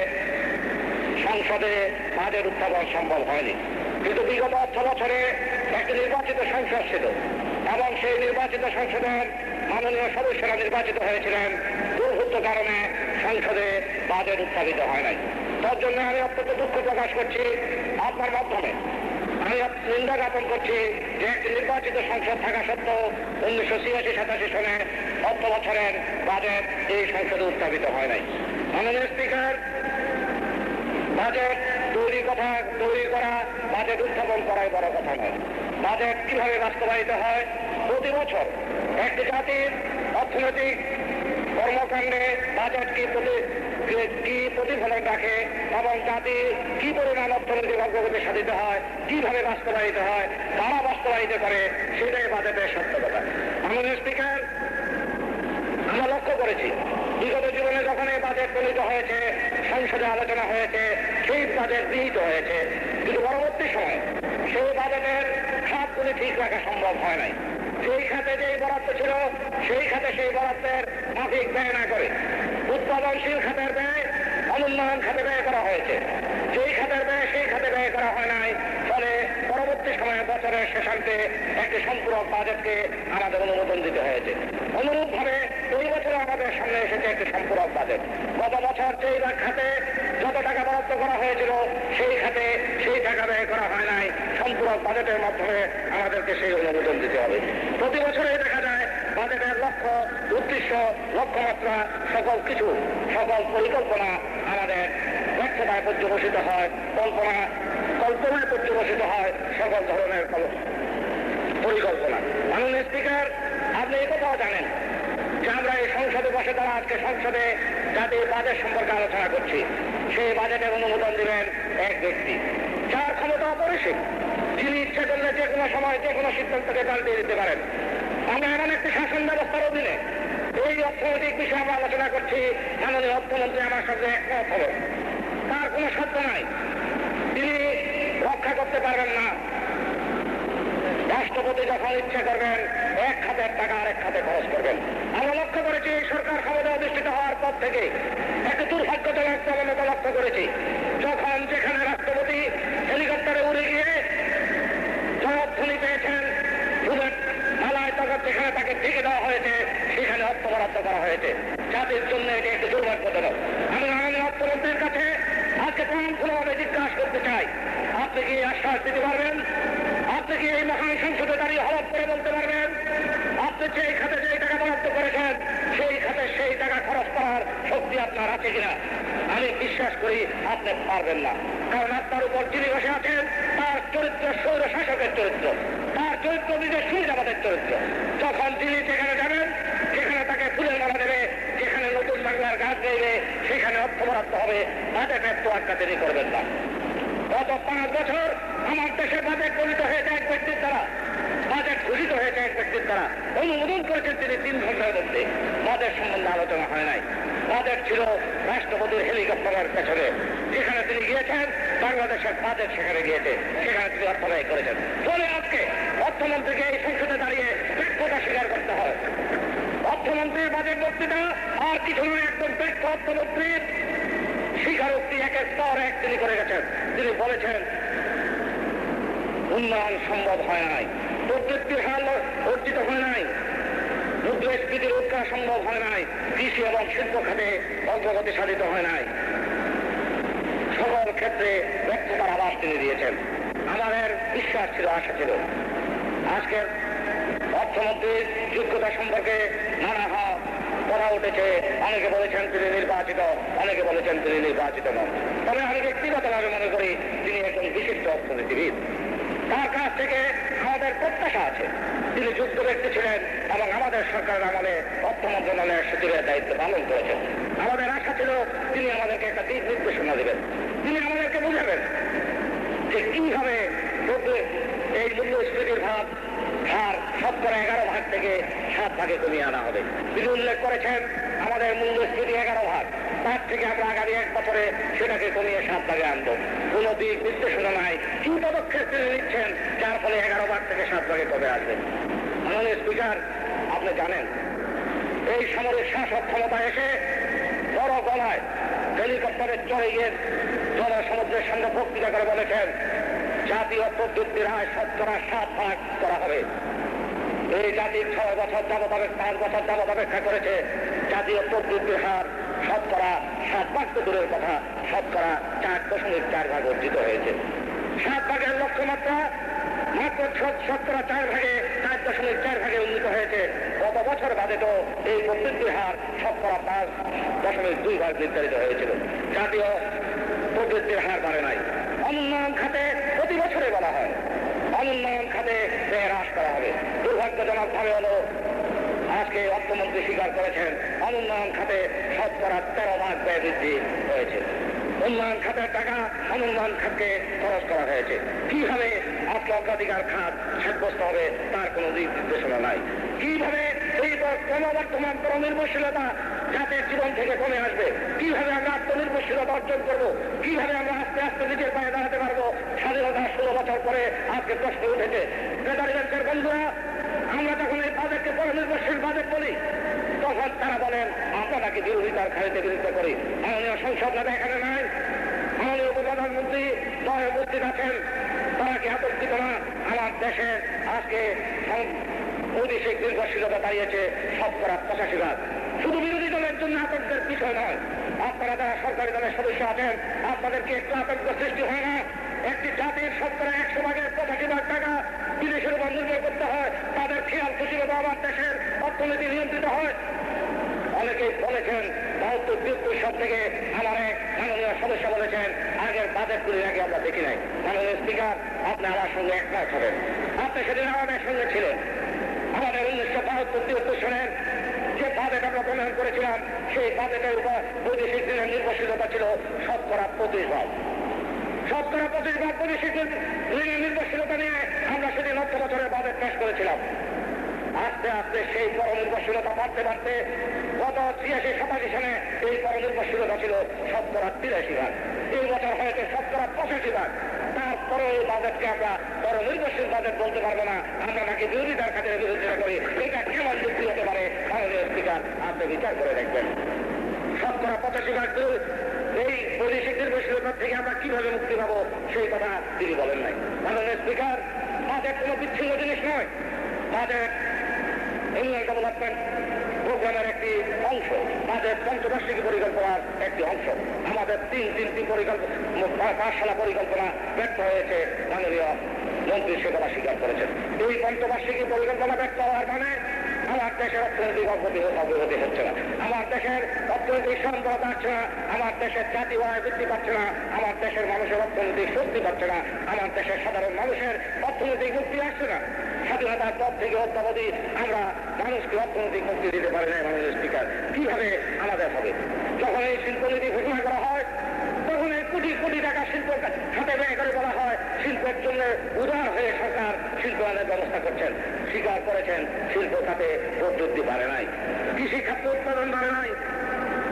বাজেট উত্থাপন সম্ভব হয়নি। কিন্তু বিগত অর্থ বছরে একটি নির্বাচিত সংসদ ছিল এবং সেই নির্বাচিত সংসদের মাননীয় সদস্যরা নির্বাচিত হয়েছিলেন, দুর্ভূত কারণে সংসদে বাজেট উত্থাপিত হয় নাই। তার জন্য আমি অত্যন্ত দুঃখ প্রকাশ করছি আপনার মাধ্যমে। আমি নিন্দা জ্ঞাপন করছি যে একটি নির্বাচিত সংসদ থাকা সত্ত্বেও 1986-87 সনে অর্থ বছরের বাজেট এই সংসদে উত্থাপিত হয় নাই। মাননীয় স্পিকার, বাজেট তৈরি করা, বাজেট উত্থাপন করাই বড় কথা নয়। বাজেট কিভাবে বাস্তবায়িত হয়, প্রতি বছর একটি জাতির অর্থনৈতিক কর্মকাণ্ডে বাজেট কি প্রতিফলন রাখে এবং জাতি কি পরিমাণ অর্থনৈতিক অগ্রগতি সাধিত হয়, কিভাবে বাস্তবায়িত হয়, কারা বাস্তবায়িত করে, সেটাই বাজেটের সত্যতা। মাননীয় স্পিকার, আমরা লক্ষ্য করেছি বিগত জীবনে যখন এই বাজেট গৃহীত হয়েছে, সংসদে আলোচনা হয়েছে, সেই বাজেট গৃহীত হয়েছে, কিন্তু পরবর্তী সময়ে সেই বাজেটের খাতগুলি ঠিক রাখা সম্ভব হয় নাই। সেই খাতে যেই বরাদ্দ ছিল সেই খাতে সেই বরাদ্দের মাফিক ব্যয় না করে উৎপাদনশীল খাতের ব্যয় অনুন্নয়ন খাতে ব্যয় করা হয়েছে। যেই খাতের ব্যয় সেই খাতে ব্যয় করা হয় নাই, ফলে পরবর্তী সময়ে বছরের শেষান্তে একটি সম্পূরক বাজেটকে আমাদের অনুমোদন দিতে হয়েছে। অনুরূপভাবে এই বছরে আমাদের সামনে এসেছে একটি সম্পূরক বাজেট। গত বছর যেই খাতে যত টাকা বরাদ্দ করা হয়েছিল সেই খাতে সেই টাকা ব্যয় করা হয় নাই। সম্পূরক বাজেটের মাধ্যমে আমাদেরকে সেই অনুমোদন দিতে হবে। প্রতি বছরেই দেখা যায় বাজেটের লক্ষ্য, উদ্দেশ্য, লক্ষ্যমাত্রা সকল পরিকল্পনা আমাদের ব্যর্থতায় পর্যবসিত হয়, কল্পনায় পর্যবসিত হয় সকল ধরনের পরিকল্পনা। মাননীয় স্পিকার, আপনি এই কথাও জানেন যে আমরা এই সংসদে বসে তারা আজকে সংসদে জাতীয় বাজেট সম্পর্কে আলোচনা করছি। সেই বাজেটের অনুমোদন দিবেন এক ব্যক্তি যার ক্ষমতা অপরিসীম, যিনি ইচ্ছে করলে যে কোনো সময় যে কোনো সিদ্ধান্তকে পাল্টে দিতে পারেন। আমরা এমন একটি শাসন ব্যবস্থার অধীনে এই অর্থনৈতিক বিষয়ে আমরা আলোচনা করছি, মাননীয় অর্থমন্ত্রী আমার সঙ্গে একমত হল। তার কোনো শর্ত নাই, তিনি রক্ষা করতে পারবেন না। রাষ্ট্রপতি যখন ইচ্ছে করবেন এক খাতের টাকা আরেক খাতে খরচ করবেন। আমরা লক্ষ্য করেছি এই সরকার ক্ষমতা অধিষ্ঠিত হওয়ার পর থেকে একটি দুর্ভাগ্যজনক প্রবণতা লক্ষ্য করেছি। যখন যেখানে রাষ্ট্রপতি হেলিকপ্টারে উড়ে গিয়ে জবাবধ্বনি পেয়েছেন বুলেট মালায়, তখন যেখানে তাকে ঢেকে দেওয়া হয়েছে সেখানে অর্থ বরাদ্দ করা হয়েছে। জাতির জন্য এটি একটি দুর্ভাগ্যজনক। আমি মাননীয় অর্থমন্ত্রীর কাছে আজকে প্রাণপূর্ণভাবে জিজ্ঞাসা করতে চাই, আপনি কি আশ্বাস দিতে পারবেন, আপনি কি এই মহান সংসদে দাঁড়িয়ে হলফ করে বলতে পারবেন আপনি যে খাতে যে টাকা বরাদ্দ করেছেন সেই খাতে সেই টাকা খরচ করার শক্তি আপনার আছে কিনা? আমি বিশ্বাস করি আপনি পারবেন না, কারণ আপনার উপর যিনি বসে আছেন তার চরিত্র স্বৈর শাসকের চরিত্র, তার চরিত্র নিজের সুবিধাবাদের চরিত্র। যখন তিনি যেখানে যাবেন সেখানে তাকে ফুলের মালা দেবে, যেখানে নতুন বাংলার গাছ দেবে সেখানে অর্থ বরাদ্দ হবে, বাজেটের তো আটকা তিনি করবেন না। গত 5 বছর আমার দেশে বাজেট গঠিত হয়েছে এক ব্যক্তির দ্বারা, বাজেট ঘোষিত হয়েছে এক ব্যক্তির দ্বারা, অনুমোদন করেছেন তিনি 3 ঘন্টার মধ্যে। বাজেট সম্বন্ধে আলোচনা হয় নাই। বাজেট ছিল রাষ্ট্রপতির হেলিকপ্টারের পেছনে, যেখানে তিনি গিয়েছেন বাংলাদেশের বাজেট সেখানে গিয়েছে, সেখানে তিনি অর্থ ব্যয় করেছেন। ফলে আজকে অর্থমন্ত্রীকে এই সংসদে দাঁড়িয়ে ব্যর্থতা স্বীকার করতে হয়। অর্থমন্ত্রীর বাজেট বক্তৃতা আর কিছু নয়, একদম ব্যর্থ অর্থমন্ত্রীর স্বীকারোক্তি একের পর এক তিনি করে গেছেন। তিনি বলেছেন উন্নয়ন সম্ভব হয় নাই, প্রবৃদ্ধির হার অর্জিত হয় নাই, মুদ্রাস্ফীতি রোধ করা সম্ভব হয় নাই, কৃষি এবং শিল্প খাতে অগ্রগতি সাধিত হয় নাই। সকল ক্ষেত্রে ব্যর্থতার আভাস তিনি দিয়েছেন। আমাদের বিশ্বাস ছিল, আশা ছিল আজকের অর্থমন্ত্রীর যোগ্যতা সম্পর্কে নানা কথা উঠেছে। অনেকে বলেছেন তিনি নির্বাচিত, অনেকে বলেছেন তিনি নির্বাচিত নন। তবে আমি ব্যক্তিগতভাবে মনে করি তিনি একজন বিশিষ্ট অর্থনীতিবিদ। তার কাছ থেকে আমাদের প্রত্যাশা আছে, তিনি যোগ্য ব্যক্তি ছিলেন এবং আমাদের সরকারের আমলে অর্থ মন্ত্রণালয়ের সচিবের দায়িত্ব পালন করেছেন। আমাদের আশা ছিল তিনি আমাদেরকে একটা দিক নির্দেশনা দেবেন, তিনি আমাদেরকে বুঝাবেন যে কিভাবে এই মূল্যস্ফীতির হার 11% থেকে 7 ভাগে কমিয়ে আনা হবে। তিনি উল্লেখ করেছেন আমাদের মূল্যস্ফীতি 11 ভাগ, তার থেকে আমরা আগামী 1 বছরে সেটাকে কমিয়ে 7 ভাগে আনবো। কোন দিক নির্দেশনা নাই, কি পদক্ষেপ তিনি নিচ্ছেন যার ফলে 11 ভাগ থেকে 7 ভাগে কমে আসবে। মাননীয় স্পিকার, আপনি জানেন এই সামরিক শাসক ক্ষমতা এসে বড় গলায় হেলিকপ্টারে চড়ে গিয়ে জনসমুদ্রের সামনে বক্তৃতা করে বলেছেন জাতীয় প্রবৃদ্ধির হার 7 ভাগ করা হবে। এই জাতির 6 বছর যাবত 5 বছর যাবত অপেক্ষা করেছে জাতীয় প্রবৃদ্ধির হার 7 ভাগ তো দূরের কথা, 4.4 ভাগ অর্জিত হয়েছে। 7 ভাগের লক্ষ্যমাত্রা মাত্র 4 ভাগে উন্নীত হয়েছে। গত বছর বাজেটও এই প্রবৃদ্ধির হার 5.2 ভাগ নির্ধারিত হয়েছিল। জাতীয় প্রবৃদ্ধির হার বাড়ে নাই। অনুন্নয়ন খাতে প্রতি বছরে বলা হয় অনুন্নয়ন খাতে ব্যয় হ্রাস করা হবে। দুর্ভাগ্যজনক ভাবে হলো আজকে অর্থমন্ত্রী স্বীকার করেছেন অনুন্নয়ন খাতে 13 ভাগ ব্যয় বৃদ্ধি হয়েছে। উন্নয়ন খাতের টাকা অনুন্নয়ন খাতকে খরচ করা হয়েছে। কিভাবে আজকে অগ্রাধিকার খাত সাব্যস্ত হবে তার কোন দিক নির্দেশনা নাই। কিভাবে এই ক্রমবর্ধমান পরনির্ভরশীলতা জাতির জীবন থেকে কমে আসবে, কিভাবে আমরা আত্মনির্ভরশীলতা অর্জন করবো, কিভাবে আমরা আস্তে আস্তে নিজের পায়ে দাঁড়াতে পারবো। স্বাধীনতার 16 বছর পরে আজকে প্রশ্ন উঠেছে। ট্রেজারি ব্যাংকের বন্ধুরা, আমরা যখন এই বাজেটকে পরনির্ভরশীল বাজেট বলি তখন তারা বলেন আমরা নাকি বিরোধিতার খালিতে বিরোধিতা করি। মাননীয় সংসদ নেতা এখানে নাই, মাননীয় উপপ্রধানমন্ত্রী দলে উপস্থিত আছেন, তারা কি আতঙ্কিত না? আমার দেশের আজকে বৈদেশিক নির্ভরশীলতা দাঁড়িয়েছে 85 ভাগ। শুধু বিরোধী দলের জন্য আতঙ্কের বিষয় নয়, আপনারা যারা সরকারি দলের সদস্য আছেন আপনাদেরকে একটু আতঙ্ক সৃষ্টি হয় না? একটি জাতির 100 ভাগের 85 ভাগ টাকা বিদেশের উপর নির্ভর করতে হয়, তাদের খেয়াল খুশি মতো আমার দেশের অর্থনীতি নিয়ন্ত্রিত হয়। অনেকেই বলেছেন 72-73 সাল থেকে আমার এক মাননীয় সদস্য বলেছেন আগের বাজেটগুলির আগে আমরা দেখি নাই। মাননীয় স্পিকার, আপনি আমার সঙ্গে একমত হবেন। আপনি সেদিন আমাদের সঙ্গে ছিলেন। আমাদের 1972-73 সালের যে বাজেট আমরা প্রণয়ন করেছিলাম সেই বাজেটের উপর বৈদেশিক ঋণের নির্ভরশীলতা ছিল 25 ভাগ। 25 ভাগ বৈদেশিক ঋণের নির্ভরশীলতা নিয়ে আমরা সেদিন অর্থ বছরের বাজেট পেশ করেছিলাম। আস্তে আস্তে সেই পরনির্ভরশীলতা বাড়তে বাড়তে গত 86-87 সালে এই পরনির্ভরশীলতা ছিল 83 ভাগ। এই বছর হয়েছে 85 ভাগ। তারপরে এই বাজেটকে আমরা পরনির্ভরশীল বাজেট বলতে পারবো না, আমরা নাকি বিরোধিতার খাতিরে বিরোধিতা করি। এটা কেমন যুক্তি হতে পারে? মাননীয় স্পিকার, আপনি বিচার করে দেখবেন। 85 ভাগ এই বৈদেশিক নির্ভরশীলতা থেকে আমরা কিভাবে মুক্তি পাবো সেই কথা তিনি বলেন নাই। মাননীয় স্পিকার, বাজেট কোনো বিচ্ছিন্ন জিনিস নয়। বাজেট ইন্ডিয়ান ডেভেলপমেন্ট প্রোগ্রামের একটি অংশ, বাজেট পঞ্চবার্ষিকী পরিকল্পনার একটি অংশ। আমাদের তিনটি পরিকল্পনা 5 পরিকল্পনা ব্যর্থ হয়েছে, মাননীয় মন্ত্রী সে কথা স্বীকার করেছেন। এই পঞ্চবার্ষিকী পরিকল্পনা ব্যর্থ হওয়ার কারণে আমার দেশের অর্থনৈতিক অগ্রগতি হচ্ছে না, আমার দেশের অর্থনৈতিক সম্পদ আসছে না, আমার দেশের জাতীয় আয় বৃদ্ধি পাচ্ছে না, আমার দেশের মানুষের অর্থনৈতিক শক্তি পাচ্ছে না, আমার দেশের সাধারণ মানুষের অর্থনৈতিক মুক্তি আসছে না। স্বাধীনতার পর থেকে অদ্যাবধি আমরা মানুষকে অর্থনৈতিক মুক্তি দিতে পারি না। মাননীয় স্পিকার, কিভাবে আমাদের হবে? যখন এই শিল্পনীতি ঘোষণা করা হয় তখন এই কোটি কোটি টাকা শিল্প খাতে ব্যয় করে বলা হয় শিল্পের জন্য উদার হয়ে সরকার শিল্পায়নের ব্যবস্থা করছেন। স্বীকার করেছেন শিল্প খাতে প্রবৃদ্ধি বাড়ে নাই, কৃষি খাতে উৎপাদন বাড়ে নাই।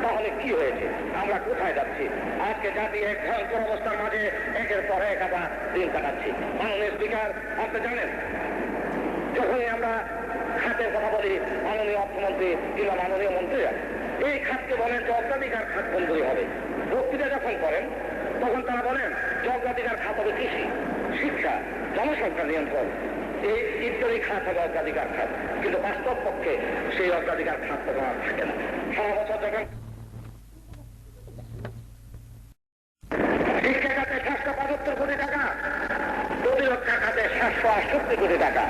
তাহলে কি হয়েছে? আমরা কোথায় যাচ্ছি? আজকে জাতি এক ভয়ঙ্কর অবস্থার মাঝে একের পর এক আমরা দিন কাটাচ্ছি। মাননীয় স্পিকার, আপনি জানেন যখনই আমরা খাতের কথা বলি মাননীয় অর্থমন্ত্রী কিংবা মাননীয় মন্ত্রীরা এই খাতকে বলেন যে অগ্রাধিকার খাত মঞ্জুরি হবে। বক্তৃতা যখন করেন তখন তারা বলেন যে অগ্রাধিকার খাত হবে কৃষি, শিক্ষা, জনসংখ্যা নিয়ন্ত্রণ, এই ইত্যাদি খাত হবে অগ্রাধিকার খাত। কিন্তু বাস্তব পক্ষে সেই অগ্রাধিকার খাত তখন আর থাকে না। সারা বছর যখন শিক্ষা খাতে 775 কোটি টাকা, প্রতিরক্ষা খাতে 768 কোটি টাকা,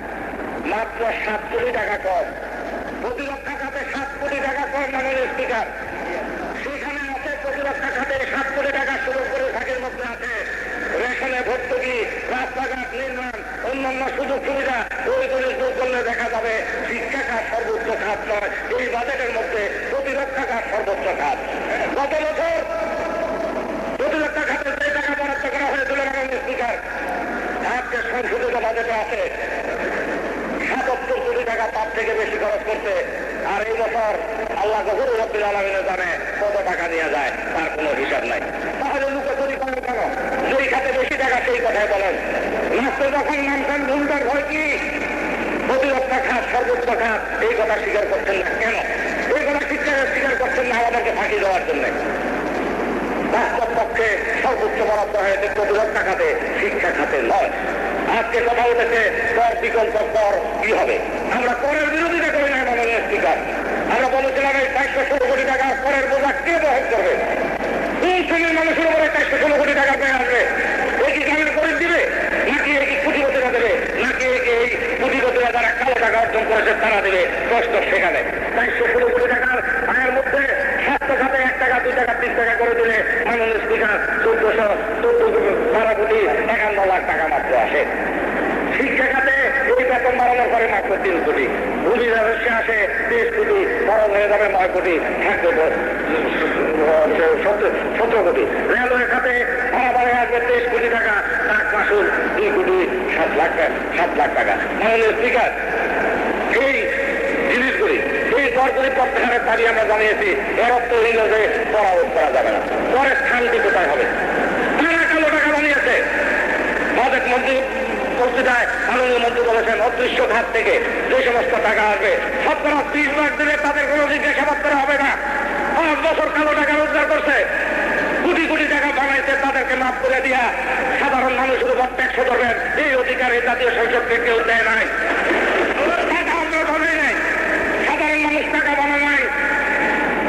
মাত্র 7 কোটি টাকা কম। প্রতিরক্ষা খাতে 7 কোটি টাকা কম। মাননীয় স্পিকার, সেখানে আছে প্রতিরক্ষা খাতে 7 কোটি টাকা শুরু করে থাকের মধ্যে আছে রেশনে ভর্তুকি, রাস্তাঘাট নির্মাণ, অন্যান্য সুযোগ সুবিধা। ওইগুলি যোগ করলে দেখা যাবে শিক্ষা খাত সর্বোচ্চ খাত নয়, এই বাজেটের মধ্যে প্রতিরক্ষা খাত সর্বোচ্চ খাত। গত বছর প্রতিরক্ষা খাতের যে টাকা বরাদ্দ করা হয়েছিল মাননীয় স্পিকার, আজকে সংশোধিত বাজেটে আছে 77 কোটি টাকা তার থেকে বেশি খরচ করতে। আর এই বছর আল্লাহ গফুর রব্বিল আলামিনও জানে কত টাকা নিয়ে যায়, তার কোনো হিসাব নাই। তাহলে লুকোচুরি করেন কেন? যেই খাতে বেশি টাকা সেই কথাই বলেন। রাস্তা যখন নামছেন ভুলটার ভয় কি? প্রতিরক্ষা খাত, সর্বোচ্চ খাত, এই কথা স্বীকার করছেন না কেন? এই কথা স্বীকার করছেন না আমাদেরকে ফাঁকি দেওয়ার জন্য। বাস্তব পক্ষে সর্বোচ্চ বরাদ্দ হয়েছে প্রতিরক্ষা খাতে, শিক্ষা খাতে নয়। আজকে কথা উঠেছে কর বিকল্প কর কি হবে? আমরা করের বিরোধিতা করি না মাননীয় স্পিকার। আমরা বলেছিলাম এই 416 কোটি টাকা করের বোঝা কে বহন করবে? কোন শ্রেণীর মানুষের উপরে 416 কোটি টাকা পেয়ে আসবে? এ কি গ্রামের গরিব দিবে, নাকি এ কি পুঁজিপতিরা দেবে, নাকি একে এই পুঁজিপতিরা যারা কালো টাকা অর্জন করেছে তারা দেবে? কষ্ট সেখানে 416 কোটি টাকার আয়ের মধ্যে স্বাস্থ্য খাতে 1 টাকা 2 টাকা 3 টাকা করে দিলে মাননীয় স্পিকার 1412 কোটি 51 লাখ টাকা মাত্র আসে। শিক্ষা খাতে এই বেতন বাড়ানোর পরে মাত্র 3 কোটি, ভূমি রাজস্বে আসে 30 কোটি, খরচ হয়ে যাবে 9 কোটি, থাকবে 17 কোটি। রেলওয়ে খাতে ভাড়া বাড়ে আসবে 23 কোটি টাকা, তার মাসুল 2 কোটি 7 লাখ টাকা। মাননীয় স্পিকার, এই জিনিসগুলি, এই দরগুলি প্রত্যাহারের দাবি আমরা জানিয়েছি। এর অর্থ হইল যে পরামর্শ করা যাবে না। পরের স্থানটি কোথায় হবে? তারা কালো টাকা বানিয়েছে। বাজেট মন্ত্রী পত্রিকায় মাননীয় মন্ত্রী বলেছেন অদৃশ্য খাত থেকে যে সমস্ত টাকা আসবে 30 লাখ দিলে তাদের কোনো জিজ্ঞাসাবাদ করা হবে না। 5 বছর কালো টাকা রোজগার করছে, কোটি কোটি টাকা বানাইছে, তাদেরকে মাফ করে দিয়া সাধারণ মানুষের উপর ট্যাক্স ধরবেন, এই অধিকার এই জাতীয় সংসদকে কেউ দেয় নাই। টাকা আমরা বানাই নাই, সাধারণ মানুষ টাকা বানায় নাই।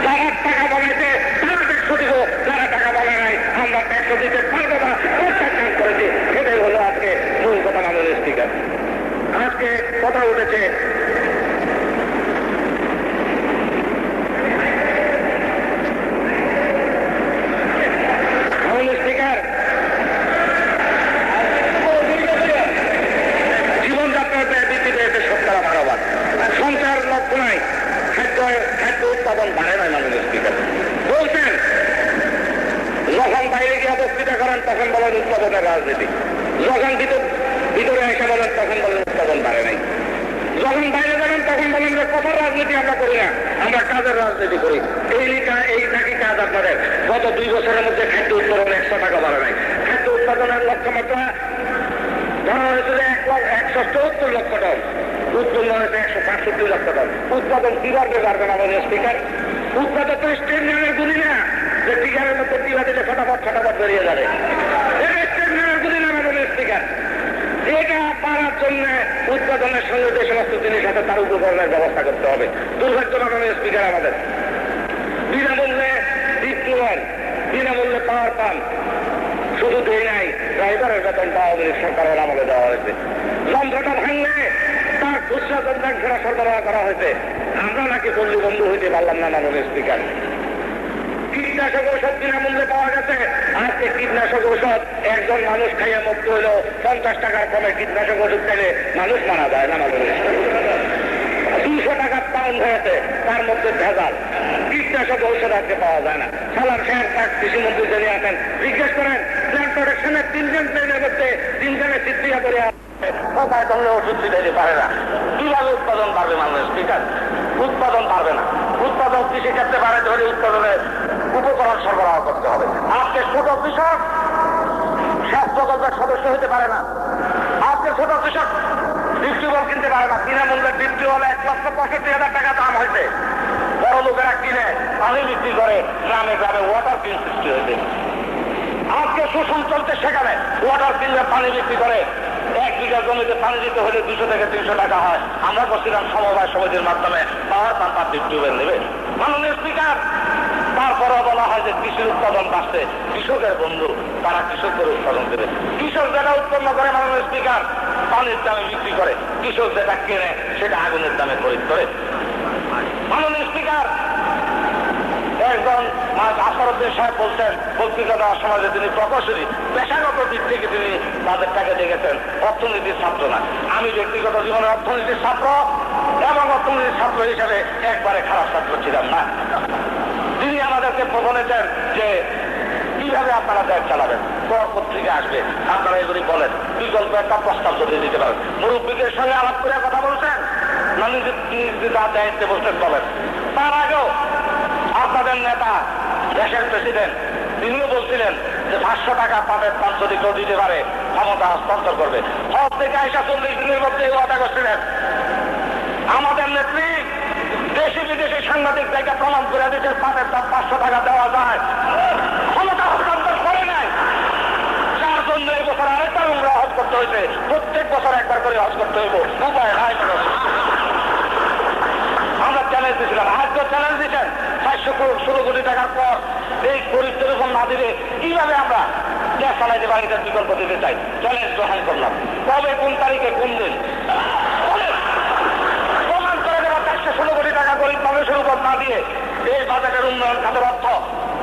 যারা টাকা বানাইছে তারা ট্যাক্স দিব, যারা টাকা বানায় নাই আমরা ট্যাক্স দিতে পারবো না, প্রত্যাখ্যান করেছি। এটাই হলো আজকে মূল কথা। মাননীয় স্পিকার, আজকে কথা উঠেছে মাননীয় স্পিকার, জীবনযাত্রার ব্যয় বৃদ্ধি পেয়েছে 12% সঞ্চয়ের লক্ষ্য নাই, খাদ্য উৎপাদন বাড়ে নাই। মাননীয় স্পিকার বলছেন যখন বাইরে গিয়ে বক্তৃতা করেন তখন বলেন উৎপাদনের রাজনীতি, যখন ভিতরে এসে বলেন তখন বলেন উৎপাদন বাড়ে নাই। যখন বাইরে যাবেন তখন বলেন যে কথার রাজনীতি আমরা করি না, আমরা কাজের রাজনীতি করি। এই নাকি কাজ আপনাদের। গত 2 বছরের মধ্যে খাদ্য উৎপাদন 100 টাকা বাড়ে নাই। খাদ্য উৎপাদনের লক্ষ্যমাত্রা ধরা হয়েছে যে 174 লক্ষ টন, উৎপন্ন হয়েছে 165 লক্ষ টন। উৎপাদন কি বাড়বে না মাননীয় স্পিকার? উৎপাদন তো স্টেট লেভেলের গুলি না যে টিকারের মধ্যে টিকা দিলে ফটাফট বেরিয়ে যাবে। এটা স্টেট লেভেলের গুলি না মাননীয় স্পিকার। এটা পারার জন্য উৎপাদনের সঙ্গে যে সমস্ত জিনিস আছে তার উপকরণের ব্যবস্থা করতে হবে। দুর্ভাগ্য মাননীয় স্পিকার, আমাদের বিনামূল্যে বিদ্যুৎ, বিনামূল্যে পাওয়ার পান শুধু দেয় নাই, ড্রাইভারের বেতনটা আওয়ামী লীগ সরকারের আমলে দেওয়া হয়েছে। যন্ত্রটা ভাঙলে তার খুচরা যন্ত্রাংশরা সরবরাহ করা হয়েছে। আমরা নাকি পল্লী বন্ধু হইতে পারলাম না মাননীয় স্পিকার। কীটনাশক ঔষধ বিনামূল্যে পাওয়া গেছে। আজকে কীটনাশক ঔষধ একজন মানুষ খাইয়া মুক্ত হইল 50 টাকার কমে কীটনাশক ওষুধ খেলে মানুষ মারা যায় না মাননীয়। 200 টাকার পাউন্ড হয়েছে, তার মধ্যে ভেজাল। কীটনাশক ঔষধ আজকে পাওয়া যায় না। সালাম সাহেব তার কৃষিমন্ত্রী যিনি আছেন জিজ্ঞেস করেন প্ল্যান্ট প্রোডাকশনের 3 জন প্লেনের মধ্যে 3 জনের চিত্রিয়া করে কোথায় করলে ওষুধ দিতে পারে না। কিভাবে উৎপাদন বাড়বে মাননীয় স্পিকার? উৎপাদন পারবে না। উৎপাদন কৃষিক্ষেত্রে বাড়াতে হলে উৎপাদনের উপকরণ সরবরাহ করতে হবে। আজকে ছোট কৃষক সেচ প্রকল্পের সদস্য হতে পারে না। আজকে ছোট কৃষক ডিপটিউবওয়েল কিনতে পারে না। বিনামূল্যে ডিপটিউবওয়েল 1,65,000 টাকা দাম হয়েছে। বড় লোকেরা কিনে পানি বিক্রি করে, গ্রামে গ্রামে ওয়াটার কিন সৃষ্টি হয়েছে। আজকে শোষণ চলছে, সেখানে ওয়াটার কিনলে পানি বিক্রি করে। 1 বিঘা জমিতে পানি দিতে হলে 200 থেকে 300 টাকা হয়। আমরা করছিলাম সমবায় সমিতির মাধ্যমে পাওয়ার পাম্পার ডিপটিউবওয়েল নেবে। মাননীয় স্পিকার, তারপরে বলা হয় যে কৃষির উৎপাদন বাড়ছে, কৃষকের বন্ধু, তারা কৃষকদের উৎপাদন দেবে। কৃষক যেটা উৎপন্ন করে মাননীয় স্পিকার পানির দামে বিক্রি করে, কৃষক যেটা কেনে সেটা আগুনের দামে খরিদ করে। মাননীয় স্পিকার, একজন আসরউদ্দিন সাহেব বলছেন বক্তৃতা দেওয়ার সময় যে তিনি প্রকৌশলী, পেশাগত দিক থেকে তিনি তাদেরটাকে দেখেছেন অর্থনীতির ছাত্র না। আমি ব্যক্তিগত জীবনে অর্থনীতির ছাত্র এবং অর্থনীতির ছাত্র হিসেবে একবারে খারাপ ছাত্র ছিলাম না। তিনি আমাদেরকে বলেছেন যে কিভাবে আপনারা দেশ চালাবেন, কোন পত্রিকা আসবে, আপনারা এগুলি বলেন, বিকল্প একটা প্রস্তাব যদি দিতে পারেন। মুরব্বীদের সঙ্গে আলাপ করে কথা বলছেন, মানে তিনি যদি তার দায়িত্বে বলছেন বলেন। তার আগেও আপনাদের নেতা দেশের প্রেসিডেন্ট তিনিও বলছিলেন যে 500 টাকা পাটের দাম যদি কেউ দিতে পারে ক্ষমতা হস্তান্তর করবে। হজ থেকে আইসা 40 দিনের মধ্যে ওয়াদা করছিলেন। আমাদের নেত্রী দেশি বিদেশি সাংবাদিক জায়গা প্রমাণ করে দিতে পাটের দাম 500 টাকা দেওয়া যায়, ক্ষমতা হস্তান্তর করে নাই। যার জন্য এই বছর আরেকটা উমরা হজ করতে হয়েছে, প্রত্যেক বছর একবার করে হজ করতে হইব, উপায় নাই। আমরা চ্যালেঞ্জ দিয়েছিলাম, আজকে চ্যালেঞ্জ দিচ্ছেন 416 কোটি টাকার পর এই গরিব টেলিফোন না দিলে কিভাবে আমরা দেশ চালাইতে পারি, এটার বিকল্প দিতে চাই। চ্যালেঞ্জ গ্রহণ করলাম। কবে, কোন তারিখে, কোন দিন প্রমাণ করে দেওয়া 416 কোটি টাকা গরিব মানুষের উপর না দিয়ে এই বাজেটের উন্নয়ন খাতের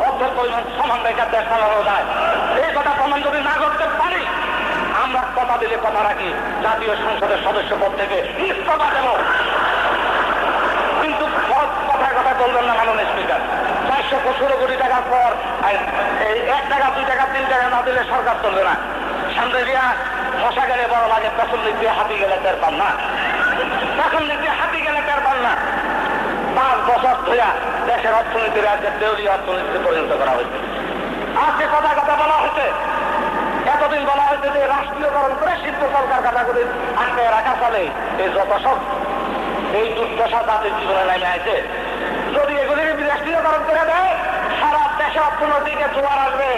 অর্থের পরিমাণ সমান রেখার দেশ চালানো যায়। এই কথা প্রমাণ যদি না করতে পারি, আমরা কথা দিলে কথা রাখি, জাতীয় সংসদের সদস্য পদ থেকে ইস্তফা দেব। কিন্তু কথায় কথা বলবেন না মাননীয় স্পিকার। 415 কোটি টাকার পর এই 1 টাকা 2 টাকা 3 টাকা না দিলে সরকার চলবে না। সামনে দিয়া মশা গেলে বড় লাগে, পেছন দিক দিয়ে হাতি গেলে টের পান না, পেছন দিক দিয়ে হাতি গেলে টের পান না। 5 বছর ধরে দেশের অর্থনীতির রাজ্যের দেউলিয়া অর্থনীতিতে পরিণত করা হয়েছে। আজকে কথা কথা বলা হয়েছে, এতদিন বলা হয়েছে যে রাষ্ট্রীয়করণ করে শিল্প কলকারখানাগুলি আটকে রাখা চলে। এই যত সব এই দুর্দশা জাতির জীবনে নেমে আছে, যদি এগুলি রাষ্ট্রীয়করণ করে দেয়, সারা দেশে অর্থনৈতিকে জোয়ার আসবে।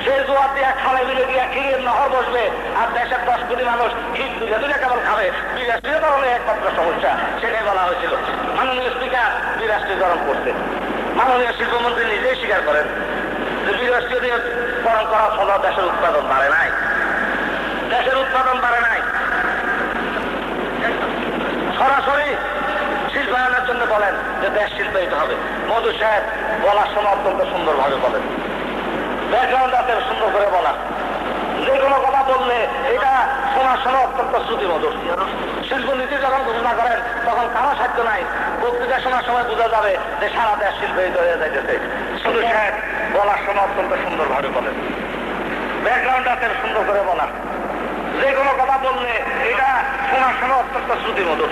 সেই জোয়ার দিয়ে খালে মিলে দিয়ে ক্ষীরের নহর বসবে, আর দেশের 10 কোটি মানুষ ক্ষীর দুলে দুলে কেবল খাবে। বিরাষ্ট্রীয়করণের একমাত্র সমস্যা, সেটাই বলা হয়েছিল। মাননীয় স্পিকার বিরাষ্ট্রীয়করণ করতে মাননীয় শিল্পমন্ত্রী নিজেই স্বীকার করেন যে বিরাষ্ট্রীয়করণ করার ফলে দেশের উৎপাদন বাড়ে নাই, দেশের উৎপাদন বাড়ে নাই। সরাসরি শিল্পায়নের জন্য বলেন যে দেশ শিল্পায়িত হবে। মধু সাহেব বলার সময় অত্যন্ত সুন্দরভাবে বলেন, ব্যাকগ্রাউন্ড আছে সুন্দর করে বলা। যে কোনো কথা বললে এটা শোনার সময় অত্যন্ত শ্রুতি মধুর। শিল্পনীতি যখন ঘোষণা করেন তখন কারো সাধ্য নাই, পত্রিকা শোনার সময় বোঝা যাবে যে সারা দেশ শিল্পায়িত হয়ে যাইতেছে। মধু সাহেব বলার সময় অত্যন্ত সুন্দরভাবে বলেন, ব্যাকগ্রাউন্ড আছে সুন্দর করে বলা। যে কোনো কথা বললে এটা শোনার সময় অত্যন্ত শ্রুতি মধুর।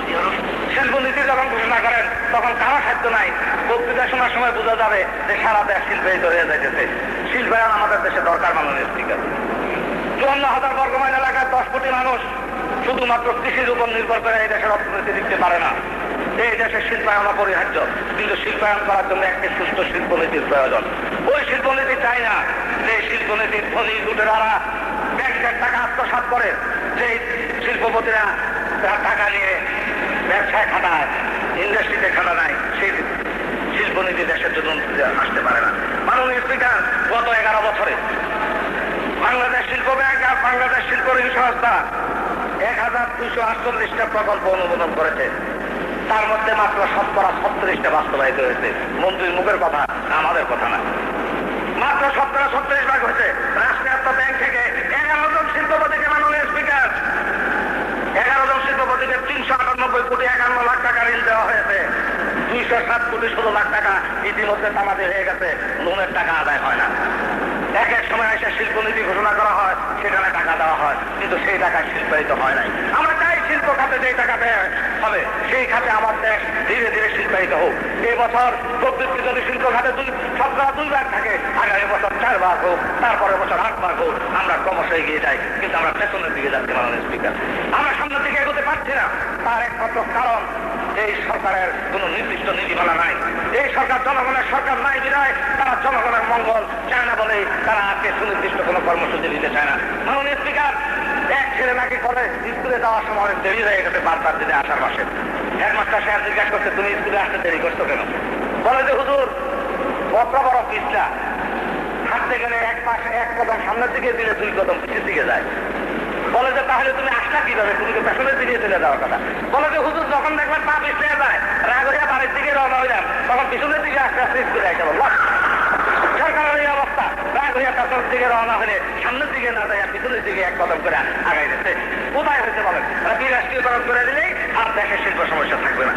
শিল্পনীতি যখন ঘোষণা করেন তখন কারো সাধ্য নাই, পত্রিকা শোনার সময় বোঝা যাবে যে সারা দেশ শিল্পায়িত হয়ে যাইতেছে। শিল্পায়ন আমাদের দেশে দরকার মাননীয় স্পিকার। 54,000 বর্গমাইল এলাকার 10 কোটি মানুষ শুধুমাত্র কৃষির উপর নির্ভর করে এই দেশের অর্থনীতি লিখতে পারে না। এই দেশের শিল্পায়ন অপরিহার্য, কিন্তু শিল্পায়ন করার জন্য একটি সুস্থ শিল্পনীতির প্রয়োজন। ওই শিল্পনীতি চাই না যে শিল্পনীতির ধনী লুটেরারা ব্যাংকের টাকা আত্মসাৎ করে, সেই শিল্পপতিরা টাকা নিয়ে ব্যবসায় খাটায়, ইন্ডাস্ট্রিতে খাটা নাই, সেই শিল্পনীতি দেশের জন্য আসতে পারে না। মাননীয় স্পিকার, গত 11 বছরে বাংলাদেশ শিল্প ব্যাংক আর বাংলাদেশ শিল্প ঋণ সংস্থা 1248টা প্রকল্প অনুমোদন করেছে। তার মধ্যে মাত্র 37টা বাস্তবায়িত হয়েছে। মন্ত্রীর মুখের কথা, আমাদের কথা না। মাত্র 37 ভাগ হয়েছে। রাষ্ট্রায়ত্ত ব্যাংক থেকে 11 জন শিল্পপতিকে মাননীয় স্পিকার 11 জন শিল্পপতিকে 398 কোটি 51 লাখ টাকা ঋণ দেওয়া হয়েছে। 207 কোটি 16 লাখ টাকা ইতিমধ্যে তামাদি হয়ে গেছে, লোনের টাকা আদায় হয় না। এক এক সময় এসে শিল্পনীতি ঘোষণা করা হয়, সেখানে টাকা দেওয়া হয়, কিন্তু সেই টাকা শিল্পায়িত হয় নাই। আমরা চাই শিল্প খাতে যে টাকা দেয় হবে, সেই খাতে আমার দেশ ধীরে ধীরে শিল্পায়িত হোক। এই বছর প্রবৃত্তি যদি শিল্প খাতে 2 ভাগ থাকে, আগামী বছর 4 ভাগ হোক, তারপরে বছর 8 ভাগ হোক, আমরা ক্রমশ এগিয়ে যাই। কিন্তু আমরা পেছনের দিকে যাচ্ছি মাননীয় স্পিকার, আমরা সামনের দিকে এগোতে পারছি না। তার একমাত্র কারণ এই সরকারের কোন নির্দিষ্ট নীতিমালা নাই। এই সরকার জনগণের সরকার নাই বিধায় তারা জনগণের মঙ্গল চায় না বলেই তারা আজকে সুনির্দিষ্ট কোনো কর্মসূচি নিতে চায় না। মাননীয় স্পিকার, এক ছেলে নাকি করে স্কুলে যাওয়ার সময় অনেক দেরি হয়ে গেছে, বারবার দিনে আসার মাসে। হেডমাস্টার সাহেব জিজ্ঞাসা করছে, তুমি স্কুলে আসতে দেরি করছো কেন? বলে যে হুজুর, অত বড় পিছলা, হাঁটতে গেলে এক কদম সামনের দিকে দিলে 2 কদম পিছের দিকে যায়। বলে যে তাহলে তুমি আসলা কিভাবে, তুমি তো পেছনের দিকে চলে যাওয়ার কথা। বলে যে হুজুর, যখন দেখবেন পা পিছলে যায়, রাগ হইয়া বাড়ির দিকে রওনা হইলাম, তখন পিছনের দিকে আস্তে আস্তে স্কুলে আসতে বললাম। সরকারের এই অবস্থা, রাগ হইয়া পেছনের দিকে রওনা হলে সামনের দিকে না যায়, পিছনের দিকে 1 কদম করে আগাই দিচ্ছে। কোথায় হয়েছে বলেন? বিরাষ্ট্রীয়করণ করে দিলেই আর দেশের শিল্প সমস্যা থাকবে না।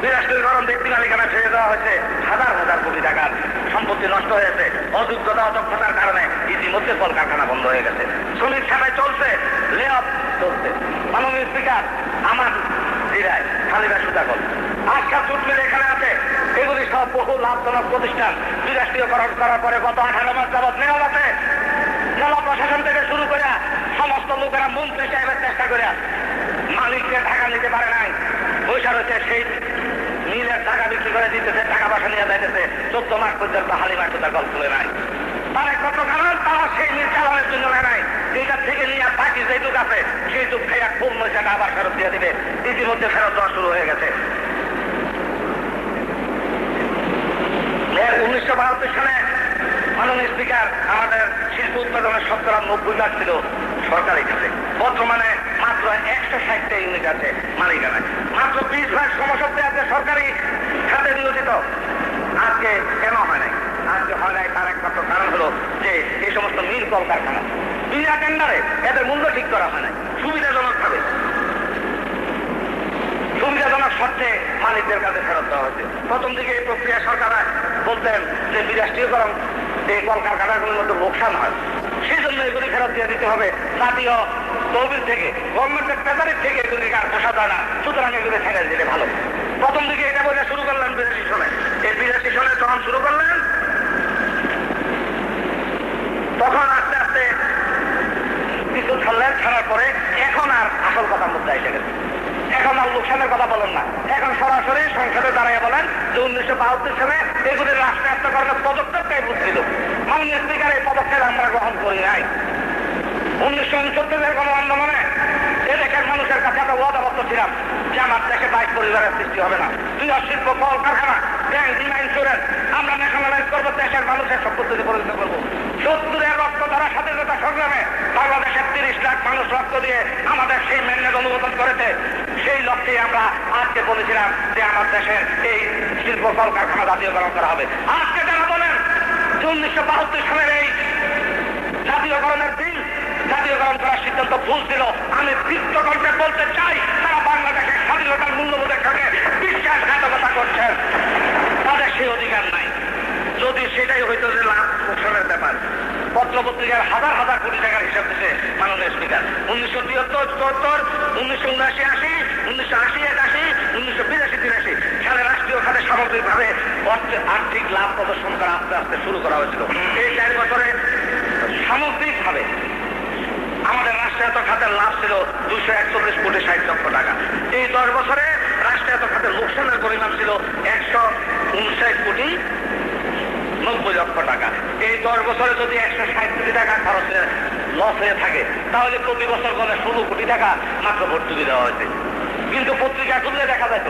বিরাষ্ট্রীয়করণ ব্যক্তি মালিকানা ছেড়ে দেওয়া হয়েছে, হাজার হাজার কোটি টাকার সম্পত্তি নষ্ট হয়েছে। অযোগ্যতা অদক্ষতার কারণে ইতিমধ্যে কলকারখানা বন্ধ হয়ে গেছে। শ্রমিক ছাঁটাই চলছে, লে অফ চলছে। মাননীয় স্পিকার, আমার জিরায় খালিদা সুতাকল আজকাল জুট মিল এখানে আছে। এগুলি সব বহু লাভজনক প্রতিষ্ঠান বিরাষ্ট্রীয়করণ করার পরে গত 18 মাস যাবৎ নেওয়া আছে। জেলা প্রশাসন থেকে শুরু করে সমস্ত লোকেরা মন্ত্রী সাহেবের চেষ্টা করে মালিককে টাকা নিতে পারে নাই। পয়সা রয়েছে সেই মিলের টাকা বিক্রি করে দিতেছে, টাকা পয়সা নিয়ে যাইতেছে। 14 মাস পর্যন্ত হালিমা সুতাকল খুলে নাই। তার কত কারণ তারা সেই মিল চালানোর জন্য নাই। এইটার থেকে নিয়ে বাকি যে যুগ আছে সেই যুগ থেকে খুব মজাটা আবার ফেরত দিয়ে দিবে। ইতিমধ্যে ফেরত দেওয়া শুরু হয়ে গেছে। 1972 সালে মাননীয় স্পিকার আমাদের শিল্প উৎপাদনের 90% ছিল সরকারি খাতে। বর্তমানে মাত্র 160টা ইউনিট আছে মালিকানায়। মাত্র 20 শ্রমশক্তি আছে সরকারি খাতে নিয়োজিত। আজকে কেন হয় নাই? আজকে হয় নাই তার একমাত্র কারণ হলো যে এই সমস্ত মিল কলকারখানা বিনা টেন্ডারে এদের মূল্য ঠিক করা হয় নাই সুবিধাজনক ভাবে। সুবিধাজনক শর্তে মালিকদের কাছে ফেরত দেওয়া হয়েছে। প্রথম দিকে এই প্রক্রিয়া সরকার বলতেন যে বিরাষ্ট্রীয়করণ এই কলকারখানাগুলোর মধ্যে লোকসান হয়, সেই জন্য এগুলি ফেরত দিয়ে দিতে হবে। জাতীয় তহবিল থেকে গভর্নমেন্টের ট্রেজারির থেকে এগুলি আর পোষা যায় না, সুতরাং এগুলি ছেড়ে দিলে ভালো। প্রথম দিকে এটা বলে শুরু করলেন 82 সনে। এই 82 সনে যখন শুরু করলেন তখন আস্তে আস্তে কিছু ছাড়লেন। ছাড়ার পরে এখন আর আসল কথার মধ্যে এসে গেছে। এখন আর লোকসানের কথা বলেন না, এখন সরাসরি সংসদে দাঁড়িয়ে বলেন যে 1972 সালে এগুলির রাষ্ট্রায়ত্তকরণের পদক্ষেপটাই বুঝছিল। মাননীয় স্পিকার এই পদক্ষেপ আমরা গ্রহণ করি নাই। 1969 গণ আন্দোলনে এদেশের মানুষের কাছে আমরা ওয়াদাবদ্ধ ছিলাম যে আমার দেশে 22 পরিবারের সৃষ্টি হবে না। বৃহৎ শিল্প, কলকারখানা, ব্যাংক, বীমা, ইন্স্যুরেন্স আমরা ন্যাশনালাইজ করবো, দেশের মানুষের সম্পত্তিতে পরিণত করবো। 70-এর রক্ত ধরা স্বাধীনতা সংগ্রামে বাংলাদেশের 30 লাখ মানুষ রক্ত দিয়ে আমাদের সেই ম্যান্ডেট অনুমোদন করেছে। সেই লক্ষ্যে আমরা আজকে বলেছিলাম যে আমার দেশের এই শিল্প কলকারখানা জাতীয়করণ করা হবে। আজকে যারা বলেন যে 1972 সালের এই জাতীয়করণের বিল জাতীয়করণ করার সিদ্ধান্ত ভুল ছিল, আমি দৃপ্ত কণ্ঠে বলতে চাই তারা বাংলাদেশের স্বাধীনতার মূল্যবোধের সঙ্গে বিশ্বাসঘাতকতা করছেন। তাদের সেই অধিকার নাই। যদি সেটাই হইতো যে লাভ লোকসানের ব্যাপার, পত্রপত্রিকার হাজার হাজার কোটি টাকার হিসাব দিচ্ছে মাননীয় স্পিকার। 1973, 74, 1979, 80, 1980, 81, 1982, 83 সালে রাষ্ট্রীয় খাতে সামগ্রিকভাবে আর্থিক লাভ প্রদর্শন করা আস্তে আস্তে শুরু করা হয়েছিল। এই 4 বছরে সামগ্রিকভাবে আমাদের রাষ্ট্রায়ত্ত খাতের লাভ ছিল 241 কোটি 60 লক্ষ টাকা। এই 10 বছরে রাষ্ট্রায়ত্ত খাতের লোকসানের পরিমাণ ছিল 159 কোটি 90 লক্ষ টাকা। এই 10 বছরে যদি 160 কোটি টাকা খরচে লস হয়ে থাকে তাহলে প্রতি বছর করে 16 কোটি টাকা মাত্র ভর্তুকি দেওয়া হয়েছে। কিন্তু পত্রিকা খুললে দেখা যেত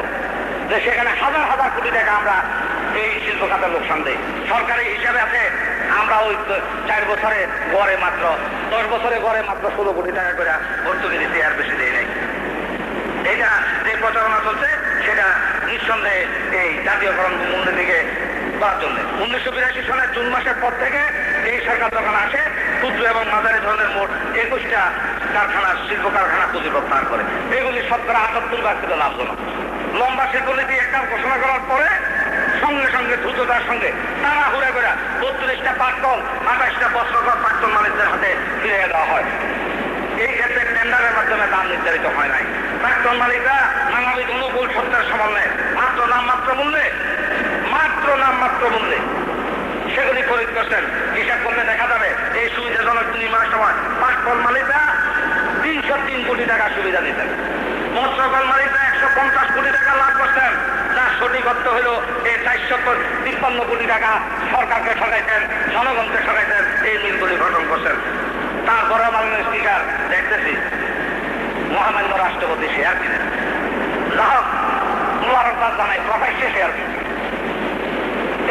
যে সেখানে হাজার হাজার কোটি টাকা আমরা এই শিল্প খাতের লোকসান দেই। সরকারি হিসাবে আছে আমরা ওই 4 বছরে গড়ে মাত্র 10 বছরে গড়ে মাত্র 16 কোটি টাকা করে ভর্তুকি দিতে, আর বেশি দেয় নাই। এটা যে প্রচারণা চলছে সেটা নিঃসন্দেহে এই জাতীয়করণ মূল্যের দিকে করার জন্য। 1982 সালের জুন মাসের পর থেকে এই সরকার যখন আসে ক্ষুদ্র এবং মাঝারি ধরনের মোট 21টা কারখানা, শিল্প কারখানা পুঁজি প্রত্যাহার করে। এগুলি 78% ছিল লাভজনক। লম্বা শিল্পনীতি একটা ঘোষণা করার পরে সঙ্গে সঙ্গে দ্রুততার সঙ্গে তারা ঘুরে করে 32টা পাটকল, 28টা বস্ত্রকল প্রাক্তন মালিকদের হাতে ফিরিয়ে দেওয়া হয়। এই ক্ষেত্রে টেন্ডারের মাধ্যমে দাম নির্ধারিত হয় নাই। প্রাক্তন মালিকরা নানাবিধ অনুকূল সত্যের সমন্বয়ে মাত্র নামমাত্র মূল্যে সেগুলি খরিদ করছেন। হিসাব করলে দেখা যাবে এই সুবিধাজনক বিনিময়ের সময় পাটকল মালিকরা 303 কোটি টাকা সুবিধা দিতেন, বস্ত্রকল মালিকরা 150 কোটি টাকা লাভ করছেন। যার সঠিক অর্থ হল এই 453 কোটি টাকা সরকারকে ঠকাইতেন, জনগণকে ঠকাইতেন, এই মিলগুলি গঠন করছেন। তারপরে মাননীয় স্পিকার দেখতেছি মহামান্য রাষ্ট্রপতি শেয়ার কিনেন। গ্রাহক মুবারকবাদ জানাই, প্রকাশ্যে শেয়ার কিনছেন।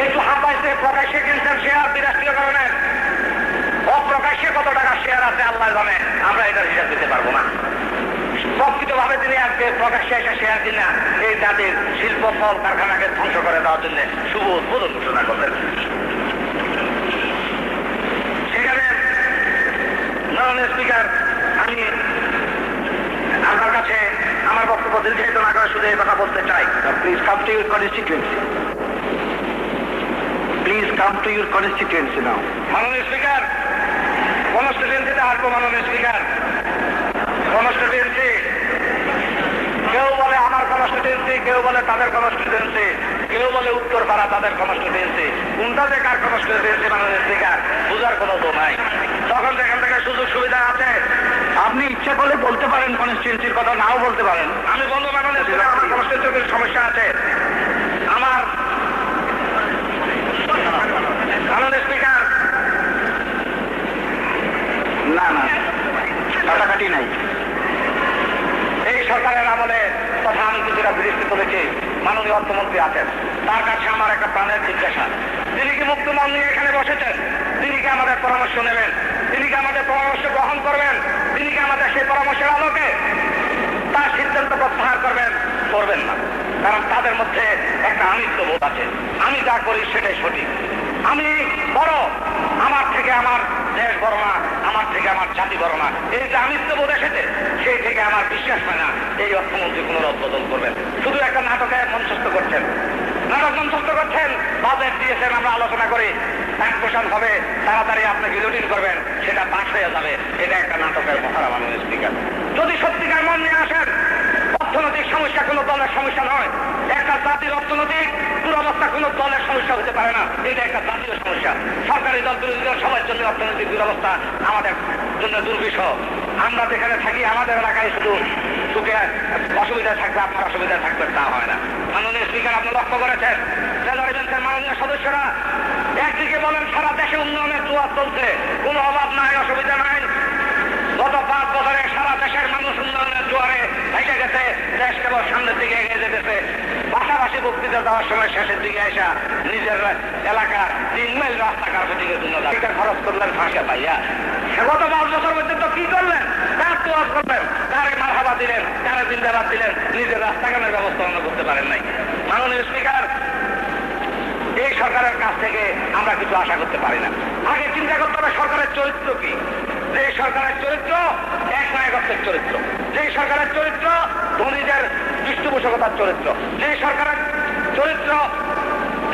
একটু হাবাইতে প্রকাশ্যে কিনছেন শেয়ার বিরাষ্ট্রীয়করণের। অপ্রকাশ্যে কত টাকা শেয়ার আছে আল্লাহ জানে, আমরা এটার হিসাব দিতে পারবো না। প্রকৃতভাবে তিনি আজকে প্রকাশ্যে এসে শেয়ার কিনা এই জাতির শিল্প কল কারখানাকে ধ্বংস করে দেওয়ার জন্য শুভ উদ্বোধন ঘোষণা করলেন। সেখানে মাননীয় স্পিকার, আমি আপনার কাছে আমার বক্তব্য দীর্ঘায়িত না করে শুধু এই কথা বলতে চাই, please come to your constituency. Please come to your constituency now. মাননীয় স্পিকার, কনস্টিটিউয়েন্সিতে আসবো। মাননীয় স্পিকার, কনস্টিটিউয়েন্সি কেউ বলে আমার কনস্টিটিউয়েন্সি, কেউ বলে তাদের কনস্টিটিউয়েন্সি, কেউ বলে উত্তরপাড়া তাদের কনস্টিটিউয়েন্সি। কোনটা যে কার কনস্টিটিউয়েন্সি মাননীয় স্পিকার বুঝার কোনো তো নাই। তখন যেখান থেকে সুযোগ সুবিধা আছে আপনি ইচ্ছা করলে বলতে পারেন, কনস্টিটিউয়েন্সির কথা নাও বলতে পারেন। আমি বলবো মাননীয় স্পিকার আমার কনস্টিটিউয়েন্সির সমস্যা আছে। আমার মাননীয় স্পিকার না না কাটাকাটি নাই। এই সরকারের আমলে কথা আমি কিছুটা বিরক্তি করেছি। মাননীয় অর্থমন্ত্রী আছেন, তার কাছে আমার একটা প্রাণের জিজ্ঞাসা, তিনি কি মুক্ত মন নিয়ে এখানে বসেছেন? তিনি কি আমাদের পরামর্শ নেবেন? তিনি কি আমাদের পরামর্শ গ্রহণ করবেন? তিনি কি আমাদের সেই পরামর্শের আলোকে তার সিদ্ধান্ত প্রত্যাহার করবেন? করবেন না, কারণ তাদের মধ্যে একটা আমিত্ব বোধ আছে। আমি যা করি সেটাই সঠিক, আমি বড়, আমার থেকে আমার দেশ বড় না, আমার থেকে আমার জাতি বড় না, এই যে আমিত্ব বোধ এসেছে সেই থেকে আমার বিশ্বাস হয় না এই অর্থমন্ত্রী কোনো রদবদল করবেন। শুধু একটা নাটকে মঞ্চস্থ করছেন, নাটক মঞ্চস্থ করছেন, বাজেট দিয়েছেন, আমরা আলোচনা করি, ট্রান্সপোর্টেশন হবে, তাড়াতাড়ি আপনি গিলোটিন করবেন, সেটা পাস হয়ে যাবে। এটা একটা নাটকের মহারা মাননীয় স্পিকার। যদি সত্যিকার মন নিয়ে আসেন, অর্থনৈতিক সমস্যা কোনো দলের সমস্যা নয়। একটা জাতির অর্থনৈতিক দুরবস্থা কোনো দলের সমস্যা হতে পারে না, এটা একটা জাতীয় সমস্যা। সরকারি দল বিরোধী দল সবার জন্য অর্থনৈতিক দুরবস্থা আমাদের জন্য দুর্বিষহ। আমরা যেখানে থাকি আমাদের এলাকায় শুধু সুখে অসুবিধা থাকবে, আপনার অসুবিধা থাকবে তা হয় না। মাননীয় স্পিকার আপনি লক্ষ্য করেছেন, ট্রেজারি ব্যাংকের মাননীয় সদস্যরা একদিকে বলেন সারা দেশে উন্নয়নের জোয়ার চলছে, কোনো অভাব নাই, অসুবিধা নাই। গত 5 বছরে সারা দেশের মানুষ উন্নয়নের জোয়ারে ভেসে গেছে, দেশ কেবল সামনের দিকে এগিয়ে যেতেছে। পাশাপাশি বক্তৃতা দেওয়ার সময় শেষের দিকে এসে নিজের এলাকার 3 মাইল রাস্তা কার্পেটিংয়ের জন্য খরচ করলেন ফাঁসে পাইয়া। গত 5 বছর পর্যন্ত কি করলেন? কার তোয়াজ করলেন, কারে মারহাবা দিলেন, কারে জিন্দাবাদ দিলেন, নিজের রাস্তাঘাটের ব্যবস্থা করতে পারেন নাই। মাননীয় স্পিকার, এই সরকারের কাছ থেকে আমরা কিছু আশা করতে পারি না। আগে চিন্তা করতে হবে সরকারের চরিত্র কি। যে সরকারের চরিত্র এক নায়কত্বের চরিত্র, যে সরকারের চরিত্র ধনীদের পৃষ্ঠপোষকতার চরিত্র, যে সরকারের চরিত্র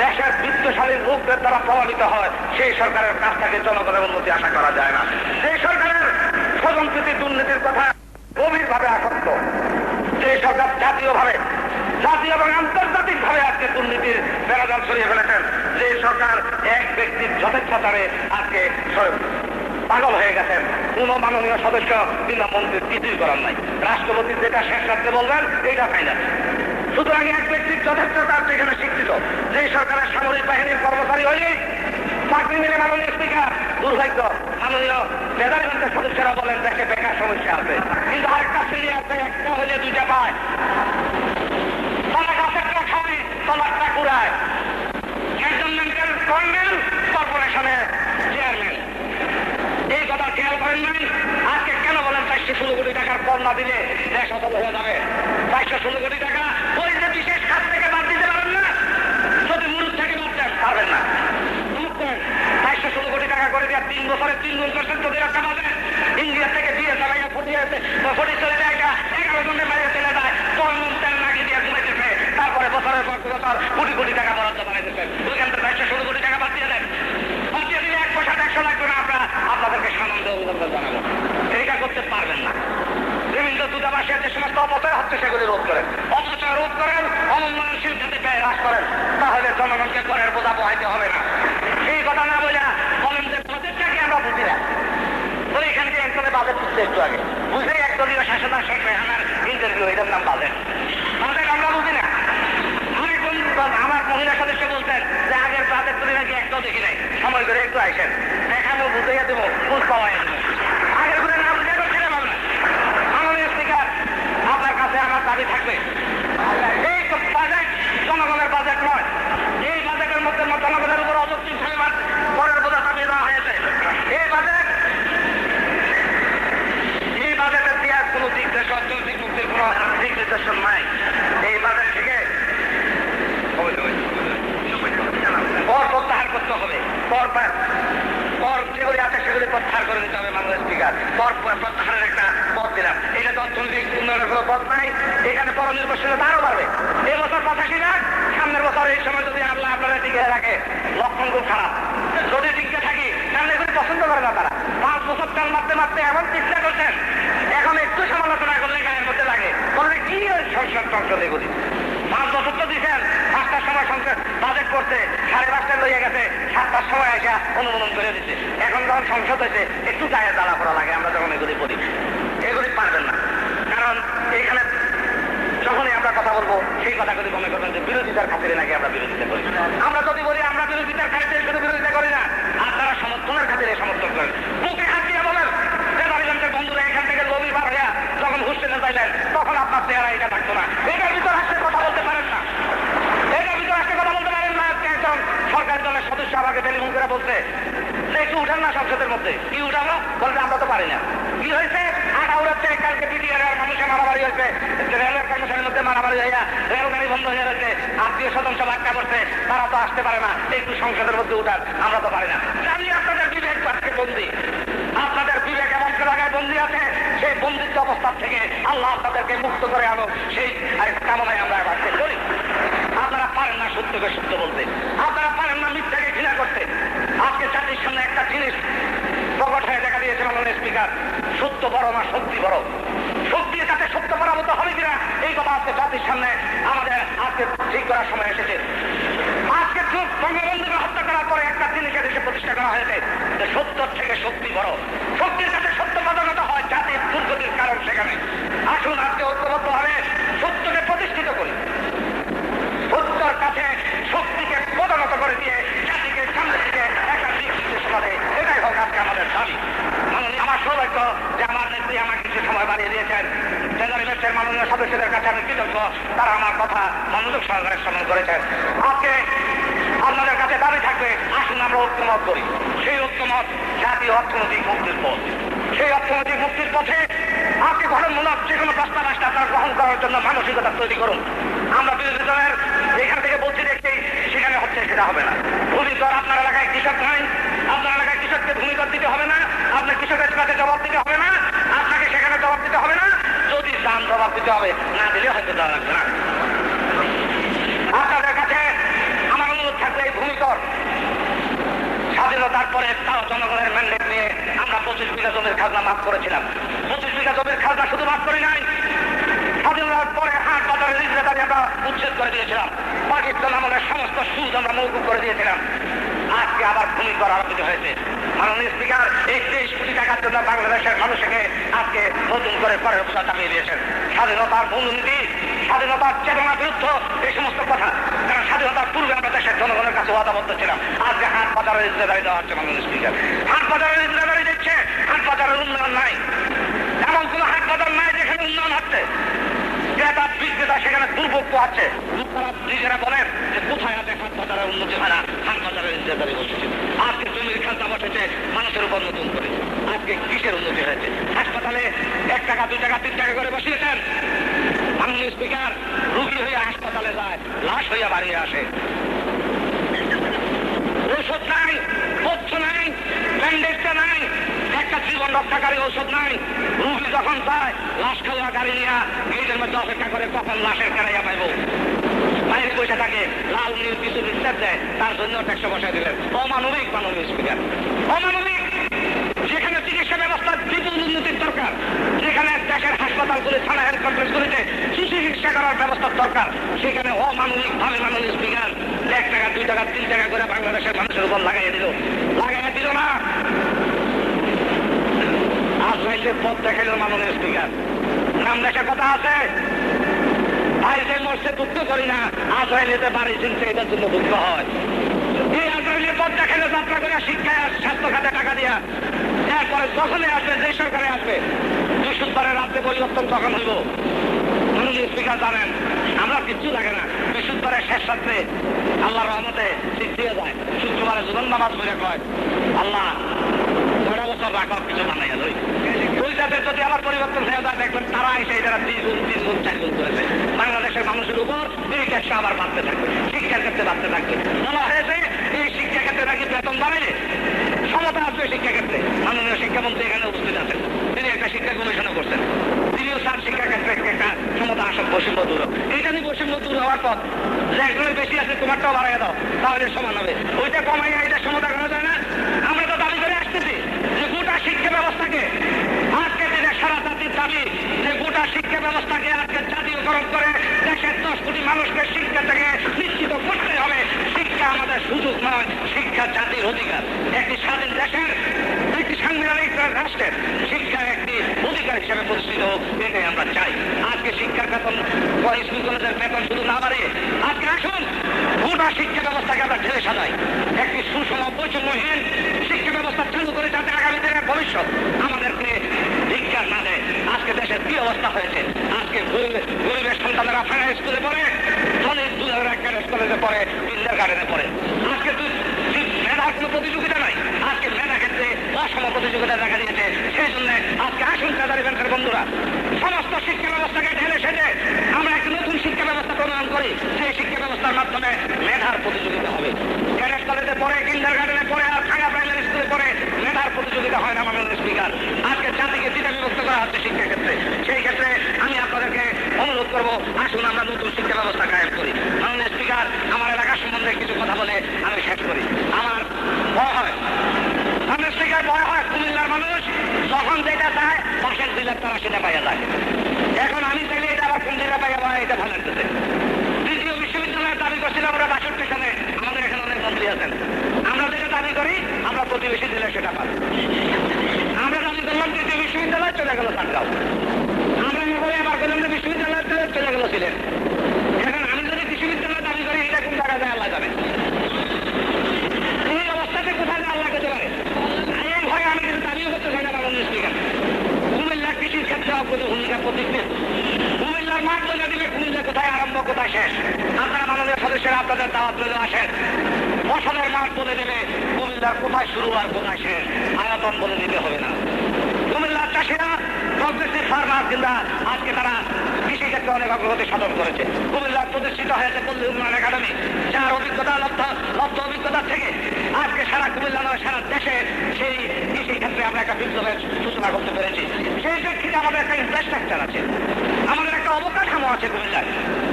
দেশের বিত্তশালীর লোকদের দ্বারা প্রভাবিত হয়, সেই সরকারের কাছ থেকে জনগণের উন্নতি আশা করা যায় না। যে সরকারের স্বজনপ্রীতি দুর্নীতির কথা গভীরভাবে আসক্ত, যে সরকার জাতীয় এবং আন্তর্জাতিক ভাবে আজকে দুর্নীতির বেড়াজাল ছড়িয়ে ফেলেছেন, যে সরকার এক ব্যক্তির যথেচ্ছাচারে আজকে পাগল হয়ে গেছেন, কোন মাননীয় সদস্য কিংবা মন্ত্রীর কিছুই করার নাই। রাষ্ট্রপতি যেটা শেষ রাখতে বলবেন এটা ফাইনাল। সুতরাং এক ব্যক্তির যথেচ্ছতার যেখানে স্বীকৃত, যে সরকারের সামরিক বাহিনীর কর্মচারী হয়ে চাকরি মিলে মাননীয় স্পিকার, দুর্ভাগ্য মাননীয় ট্রেজারি ব্যাংকের সদস্যরা বলেন দেশে বেকার সমস্যা আছে, কিন্তু আরেকটা শ্রেণী আছে, একটা হলে 2টা পায়, তারা গাছেরটা খায়, তলারটা কুড়ায়। একজন ব্যাংকের কর্নেল, কর্পোরেশনের চেয়ারম্যান। এই কথা খেয়াল করেন নাই? আজকে কেন বলেন 416 কোটি টাকার কর না দিলে দেশ অচল হয়ে যাবে? 416 কোটি টাকা ওই যে বিশেষ খাত থেকে বাদ দিতে পারেন না, যদি মুরুদ থেকে বাদ দেন পারবেন না। 416 কোটি টাকা করে দেওয়া 3 বছরে 3 গুণ করছেন, যদি একটা বাজে ইন্ডিয়া থেকে দিয়ে চালাইয়া ফটি চলে যায়, 11 জনের বাইরে চলে যায়, তখন তেল লাগিয়ে দিয়ে ঘুমাইতেছে, তারপরে বছরের পর বছর কোটি কোটি টাকা বরাদ্দ বানাইতেছেন। ওইখান থেকে 416 কোটি টাকা বাদ দিয়ে দেন, বাদ দিয়ে দিলে 1 পয়সা 100 লাগবে না। আপনাদেরকে সানন্দ অভিনন্দন জানাবো। এটা করতে পারবেন না। বিভিন্ন দূতাবাসের যে সমস্ত অপচয় হচ্ছে সেগুলি রোধ করেন, অপচয় রোধ করেন, অনুন্নয়নশীল যাতে ব্যয় হ্রাস করেন, তাহলে জনগণকে করের বোঝা বহাইতে হবে না। এই কথা না বলে বলেন যে বাজেটটাকে আমরা বুঝি না। তো এখান থেকে একজনে বাজেট বুঝতে একটু আগে বুঝে একদলীয় শাসনা শেখ রেহানার ইন্টারভিউ, এটার নাম বাজেট। বাজেট আমরা বুঝি না। আমার মহিলা সদস্য বলছেন যে আগের বাজেট তুলে নাকি একটাও দেখি নাই, সময় করে একটু আইসেন, দেখাবো, বুঝাইয়া দেবো, বুঝ পাওয়া দেবো। আগের করে না বুঝে ছেড়ে পাবে না। মাননীয় স্পিকার, আপনার কাছে আমার দাবি থাকবে, এই বাজেট জনগণের বাজেট নয়। এই বাজেটের মধ্যে জনগণের উপর অযৌক্তিকভাবে করের বোঝা চাপিয়ে দেওয়া হয়েছে। এই বাজেটের দেওয়ার কোনো দিক নির্দেশন, অর্থনৈতিক মুক্তির কোনো দিক নির্দেশন নাই। এই বাজেট থেকে কর প্রত্যাহার করতে হবে, কর যেগুলি আছে সেগুলি প্রত্যাহার করে দিতে হবে। মাননীয় স্পিকার, কর প্রত্যাহারের একটা পথ দিলাম। এটা তো অর্থনৈতিক উন্নয়নের কোনো পথ নাই, এখানে পরনির্ভরশীলতা আরো বাড়বে। এবছর 85 লাখ, সামনের বছর এই সময় যদি আল্লাহ আপনারা টিকে রাখে, লক্ষণ খুব খারাপ। যদি টিকে থাকি তাহলে এগুলি পছন্দ করে না তারা। 5 বছর তেল মারতে মারতে এমন চেষ্টা করছেন, এখন একটু সমালোচনা করলে গায়ের মধ্যে লাগে, বলবে কি ওই সংসদ এগুলি। বাজেট করতে 5:30 লইয়া গেছে, 7টার সময় এসে অনুমোদন করে দিচ্ছে। এখন যখন সংসদ হয়েছে একটু গায়ে জ্বালা করা লাগে আমরা যখন এগুলি বলি। এগুলি পারবেন না, কারণ এখানে যখনই আমরা কথা বলবো সেই কথাগুলি মনে করবেন যে বিরোধিতার খাতিরে নাকি আমরা বিরোধিতা করি। আমরা যদি বলি আমরা বিরোধিতার খাতিরে শুধু বিরোধিতা করি না, আপনারা সমর্থনের খাতিরে সমর্থন করেন। বুকে হাত দিয়ে বলেন যে বাড়িগঞ্জের বন্ধুরা এখান থেকে লবি পার হইয়া যখন হোস্টেলে যাইলেন তখন আপনার চেহারা এটা থাকতো না। এটার ভিতর আসতে কথা বলতে পারেন না, এটার ভিতর আসতে কথা বলতে পারেন না। একজন সরকারি দলের সদস্য আমাকে টেলিফোন করে বলছে যে একটু উঠান না সংসদের মধ্যে। কি উঠাবো বলতে আমরা তো পারি না। কি হয়েছে? আটাউড়াতে কালকে বিডিআর মানুষের মারামারি হয়েছে, রেলের কর্মচারীর মধ্যে মারামারি হইয়া রেলগাড়ি বন্ধ হয়ে রয়েছে, আত্মীয় স্বজন সব আটকা করছে, তারা তো আসতে পারে না। একটু সংসদের মধ্যে উঠান, আমরা তো পারি না। জানি আপনাদের বিবেক আজকে বন্দি, আপনাদের বিবেক এমন জায়গায় বন্দি আছে, সেই বন্দিত্ব অবস্থার থেকে আল্লাহ আপনাদেরকে মুক্ত করে আনো, সেই কামনায় আমরা আজকে করি। আপনারা পারেন না সত্যকে সত্য বলতে, আপনারা পারেন না মিথ্যাকে ঘৃণা করতে। আজকে জাতির সামনে একটা জিনিস প্রকট হয়ে দেখা দিয়েছে মাননীয় স্পিকার, সত্য বড় না শক্তি বড়। শক্তির কাছে সত্য পরাভূত হবে কিনা এই কথা আজকে জাতির সামনে আমাদের আজকে ঠিক করার সময় এসেছে। আজকে বঙ্গবন্ধুকে হত্যা করার পরে একটা জিনিসের দেশে প্রতিষ্ঠা করা হয়েছে যে সত্যর থেকে শক্তি বড়। শক্তির কাছে সত্য পদানত হয়, জাতির দুর্গতির কারণ সেখানে। আসুন আজকে ঐক্যবদ্ধ ভাবে সত্যকে প্রতিষ্ঠিত করি, সত্যর কাছে শক্তিকে পদানত করে দিয়ে জাতিকে সামনে থেকে একটা দিক নির্দেশনা দেয়। এটাই হোক আজকে আমাদের দাবি। আমার সৌভাগ্য যে আমার নেত্রী আমার কিছু সময় বাড়িয়ে দিয়েছেন। ট্রেজারি ম্যাচের মাননীয় সদস্যদের কাছে আমি কৃতজ্ঞ, তারা আমার কথা মনোযোগ সহকারে শ্রবণ করেছেন। আজকে আপনাদের কাছে দাবি থাকবে, আসুন আমরা ঐক্যমত করি। সেই ঐক্যমত জাতীয় অর্থনৈতিক মুক্তির পথ। সেই অর্থনৈতিক মুক্তির পথে আজকে গঠনমূলক যে কোনো প্রস্তাব আসলে আপনারা গ্রহণ করার জন্য মানসিকতা তৈরি করুন। আমরা বিরোধী দলের এখান থেকে বলছি দেখছি সেখানে হচ্ছে, সেটা হবে না। ভূমিকর আপনার এলাকায় কৃষক নাই, আপনার এলাকায় কৃষককে ভূমিকর দিতে হবে না, আপনার কৃষকের কাছে জবাব দিতে হবে না, আপনাকে সেখানে জবাব দিতে হবে না। যদি দাম জবাব দিতে হবে, না দিলে হয়তো দেওয়া লাগবে না। আপনাদের কাছে আমার অনুরোধ থাকলে এই ভূমিকর স্বাধীনতার পরে তাও জনগণের ম্যান্ডেট নিয়ে আমরা 25 বিঘা জমির খাজনা মাফ করেছিলাম। 25 বিঘা জমির খাজনা শুধু মাফ করি নাই, স্বাধীনতার পরে হাট বাজারের রিজনেদারি আমরা উচ্ছেদ করে দিয়েছিলাম। পাকিস্তান আমলের সমস্ত সুদ আমরা মৌকুব করে দিয়েছিলাম। আজকে আবার ভূমিকর আরোপিত হয়েছে। মাননীয় স্পিকার, এই 23 কোটি টাকার জন্য বাংলাদেশের মানুষকে আজকে নতুন করে করের বোঝা চাপিয়ে দিয়েছেন। স্বাধীনতার মূলনীতি, স্বাধীনতার চেতনা বিরুদ্ধ এই সমস্ত কথা, কারণ স্বাধীনতার পূর্বে আমরা দেশের জনগণের কাছে ওয়াদাবদ্ধ ছিলাম। আজকে হাট বাজারের রিজনেদারি দেওয়া হচ্ছে মাননীয় স্পিকার। হাট বাজারের রিজনেদারি দিচ্ছে, হাট বাজারের উন্নয়ন নাই। এমন কোন হাট বাজার নাই যেখানে উন্নয়ন হচ্ছে। ক্রেতা বিক্রেতা সেখানে দুর্ভোগ আছে। নিজেরা বলেন যে কোথায় আছে হাট বাজারের উন্নতি হয় না, হাট বাজারের রিজনেদারি বসেছে। আজকে জমির খাজনা বসেছে মানুষের উপর নতুন করে। আজকে কিসের উন্নতি হয়েছে? হাসপাতালে 1 টাকা 2 টাকা 3 টাকা করে বসিয়েছেন। মাননীয় স্পিকার, রুগী হইয়া হাসপাতালে যায়, লাশ হইয়া বাড়ি আসে। ঔষধ নাই, পথ্য নাই, ব্যান্ডেজটা নাই, একটা জীবন রক্ষাকারী ঔষধ নাই। রুগী যখন যায় লাশ খাওয়া গাড়ি নিয়ে গেটের মধ্যে অপেক্ষা করে কখন লাশের কেরাইয়া পাইব। বাইরে পয়সা থাকে, লাল নীল কিছু রিচার্জ দেয়, তার জন্য ট্যাক্সে বসায় দিলেন। অমানবিক মাননীয় স্পিকার, অমানবিক। যেখানে চিকিৎসা ব্যবস্থা বিপুল উন্নতির দরকার, যেখানে দেশের হাসপাতালগুলি, থানা হেলথ কমপ্লেক্সগুলিতে সুচিকিৎসা করার ব্যবস্থার দরকার, সেখানে অমানবিক ভাবে মাননীয় স্পিকার 1 টাকা 2 টাকা 3 টাকা করে বাংলাদেশের মানুষের উপর লাগাইয়া দিল না। আজরাইলের পথ দেখাইল মাননীয় স্পিকার। নাম দেশের কথা আছে, ভাই যে মরছে দুঃখ করি না, আজরাইলেতে বাড়ি চিনছে এটার জন্য দুঃখ হয়। এই আজরাইলের পথ দেখাইল যাত্রা করে শিক্ষায় স্বাস্থ্য খাতে টাকা দিয়া, এরপরে যখনই আসবে যে সরকারে আসবে 200 রাজ্যে পরিবর্তন তখন হইব। মাননীয় স্পিকার জানেন আমরা কিচ্ছু লাগে না, 200 শেষ রাত্রে আল্লাহর রহমতে ঠিক দিয়ে যায়। শুক্রবারে জীবন নামাজ পড়ে কয়, আল্লাহ 6 বছর রাখা কিছু বানাইয়া লই। ওই জাতের যদি আবার পরিবর্তন হয়ে যায়, দেখবেন তারা এসে যারা 3 গুণ 4 গুণ করেছে। বাংলাদেশের মানুষের উপর এই ট্যাক্স আবার বাড়তে থাকবে, শিক্ষার ক্ষেত্রে বাড়তে থাকবে। বলা হয়েছে এই শিক্ষা ক্ষেত্রে নাকি বেতন বাড়াইলে সমতা আসবে শিক্ষা ক্ষেত্রে। মাননীয় শিক্ষামন্ত্রী এখানে উপস্থিত আছেন, তিনি একটা শিক্ষা কমিশনও করছেন। তিনিও চান শিক্ষা ক্ষেত্রে একটা সমতা আসক, বৈষম্য দূর হোক। এইটা নিয়ে বৈষম্য দূর হওয়ার পর যে একজনের বেশি আছে তোমারটাও বাড়াই দাও, তাহলে সমান হবে। ওইটা কমাইয়া এটা সমতা করা যায় না। আমরা তো দাবি করে আসতেছি যে গোটা শিক্ষা ব্যবস্থাকে, আজকে দিনে সারা জাতির দাবি যে গোটা শিক্ষা ব্যবস্থাকে আজকে জাতীয়করণ করে দেশের 10 কোটি মানুষকে শিক্ষা থেকে নিশ্চিত করতে হবে। আমাদের সুযোগ নয়, শিক্ষা জাতির অধিকার। একটি স্বাধীন দেশের, একটি সাংবিধানিক রাষ্ট্রের শিক্ষা একটি অধিকার হিসেবে প্রতিষ্ঠিত হোক, এটাই আমরা চাই। আজকে শিক্ষার বেতন, স্কুল কলেজের বেতন শুধু না বাড়ে, আজকে আসুন গোটা শিক্ষা ব্যবস্থাকে আমরা ঢেলে সাজাই, একটি সুষম বৈষম্যহীন শিক্ষা ব্যবস্থা চালু করে, যাতে আগামী দিনের ভবিষ্যৎ আমাদেরকে ধিক্কার না দেয়। আজকে দেশের কি অবস্থা হয়েছে, আজকে গরিবের সন্তানেরা ফাইনাল স্কুলে পড়ে, ধনীর কলেজে পড়ে, কিন্ডার গার্ডেনে পড়ে। আজকে মেধার কোনো প্রতিযোগিতা নাই, আজকে মেধা ক্ষেত্রে অসম প্রতিযোগিতা দেখা দিয়েছে। সেই জন্য আজকে আসুন কাদারি ব্যাংকের বন্ধুরা, সমস্ত শিক্ষা ব্যবস্থাকে ঢেলে সেজে আমরা একটি নতুন শিক্ষা ব্যবস্থা প্রণয়ন করি। সেই শিক্ষা ব্যবস্থার মাধ্যমে মেধার প্রতিযোগিতা হবে। ক্যাডেট কলেজে পড়ে, কিন্ডার গার্ডেনে পড়ে, আর ভাঙা প্রাইমারি স্কুলে পড়ে মেধার প্রতিযোগিতা হয় না। মাননীয় স্পিকার, আজকে জাতিকে দ্বিধা বিভক্ত করা হচ্ছে শিক্ষা ক্ষেত্রে। সেই ক্ষেত্রে আমি আপনাদেরকে অনুরোধ করবো, আসুন আমরা নতুন শিক্ষা ব্যবস্থা কায়েম করি। মাননীয় স্পিকার, আমার এলাকা সম্বন্ধে কিছু কথা বলে আমি শেষ করি। আমার ভয় হয়, মাননীয় স্পিকার, ভয় হয় কুমিল্লার মানুষ যখন যেটা চায় পাশের জেলার তারা সেটা পাইয়া যায়। এখন আমি চাইলে এটা আবার কোন জেলা পাইয়া পায়, এটা ভালো লাগতেছে। দ্বিতীয় বিশ্ববিদ্যালয়ের দাবি করছিলাম আমরা 62 সালে, আমাদের এখানে অনেক মন্ত্রী আছেন। আমরা যেটা দাবি করি আমরা প্রতিবেশী জেলায় সেটা পাই। আমরা দাবি করলাম তৃতীয় বিশ্ববিদ্যালয়, চলে গেল সাতগাঁও। আমরা নগরে আবার করলাম যে বিশ্ববিদ্যালয় চলে গেল ছিলেন। এখন আমি যদি বিশ্ববিদ্যালয় দাবি করি, এটা কোন জায়গায় যায় আল্লাহ জানে। এই অবস্থাতে কোথায় যায় আল্লাহ করতে পারে। এই ভয়ে আমি কিন্তু দাবিও করতে চাই না। মাননীয় স্পিকার, কুমিল্লা কৃষির ক্ষেত্রে অগ্রণী ভূমিকা প্রতিষ্ঠিত। কুমিল্লার মাঠ বলে দিবে কুমিল্লা কোথায় আরম্ভ কোথায় শেষ। আপনারা মাননীয় সদস্যরা আপনাদের দাওয়াত লইলে আসেন, ফসলের মাঠ বলে দেবে কুমিল্লার কোথায় শুরু আর কোথায় শেষ, আয়তন বলে দিতে হবে না। কুমিল্লার চাষিরা প্রগ্রেসিভ ফার্মার কিংবা আজকে তারা কৃষি ক্ষেত্রে অনেক অগ্রগতি সাধন করেছে। কুমিল্লার প্রতিষ্ঠিত হয়েছে পল্লী উন্নয়ন একাডেমি, যার অভিজ্ঞতা লব্ধ অভিজ্ঞতার থেকে আজকে সারা কুমিল্লা নয় সারা দেশে সেই কৃষি ক্ষেত্রে আমরা একটা বিপ্লবের সূচনা করতে পেরেছি। সেই প্রেক্ষিতে আমাদের একটা ইনফ্রাস্ট্রাকচার আছে, আমাদের একটা অবকাঠামো আছে কুমিল্লায়।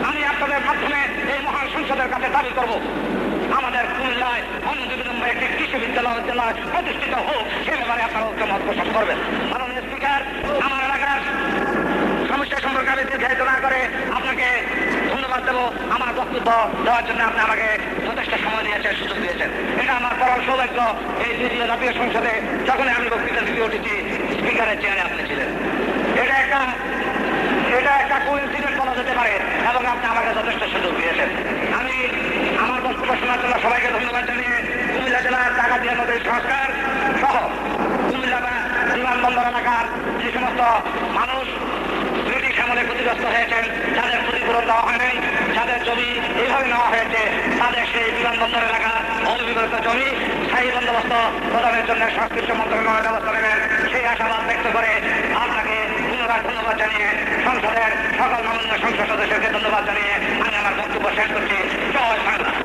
আমি আপনাদের মাধ্যমে এই মহান সংসদের কাছে দাবি করব, আমাদের কুমিল্লায় অনবিলম্বে একটি কৃষি বিদ্যালয় প্রতিষ্ঠিত হোক, সে ব্যাপারে আপনারা ঐক্যমত পোষণ করবেন। মাননীয় স্পিকার, আমার এলাকার সমস্যা সম্পর্কে আমি দীর্ঘায়িত না করে আপনাকে ধন্যবাদ দেবো আমার বক্তব্য দেওয়ার জন্য। আপনি আমাকে যথেষ্ট সময় দিয়েছেন, সুযোগ দিয়েছেন, এটা আমার পরম সৌভাগ্য। এই দ্বিতীয় জাতীয় সংসদে যখনই আমি বক্তৃতা দিতে উঠেছি, স্পিকারের চেয়ারে আপনি ছিলেন। এটা একটা কোইন্সিডেন্ট বলা যেতে পারে, এবং আপনি আমাকে যথেষ্ট সুযোগ দিয়েছেন। আমি আমার বক্তব্য শোনার জন্য সবাইকে ধন্যবাদ জানিয়ে কুমিল্লা জেলার ডাকাতিয়া নদীর সংস্কার সহ কুমিল্লা বিমানবন্দর এলাকার যে সমস্ত মানুষ ব্রিটিশ আমলে ক্ষতিগ্রস্ত হয়েছেন, যাদের ক্ষতিপূরণ দেওয়া হয় নাই, যাদের জমি এইভাবে নেওয়া হয়েছে, তাদের সেই বিমানবন্দর এলাকা অনবিবাহিত জমি স্থায়ী বন্দোবস্ত প্রদানের জন্য সংশ্লিষ্ট মন্ত্রণালয় ব্যবস্থা নেবেন, সেই আশাবাদ ব্যক্ত করে আপনাকে পুনরায় ধন্যবাদ জানিয়ে সংসদের সকল মাননীয় সংসদ সদস্যকে ধন্যবাদ জানিয়ে আমি আমার বক্তব্য শেষ করছি। জয় বাংলা।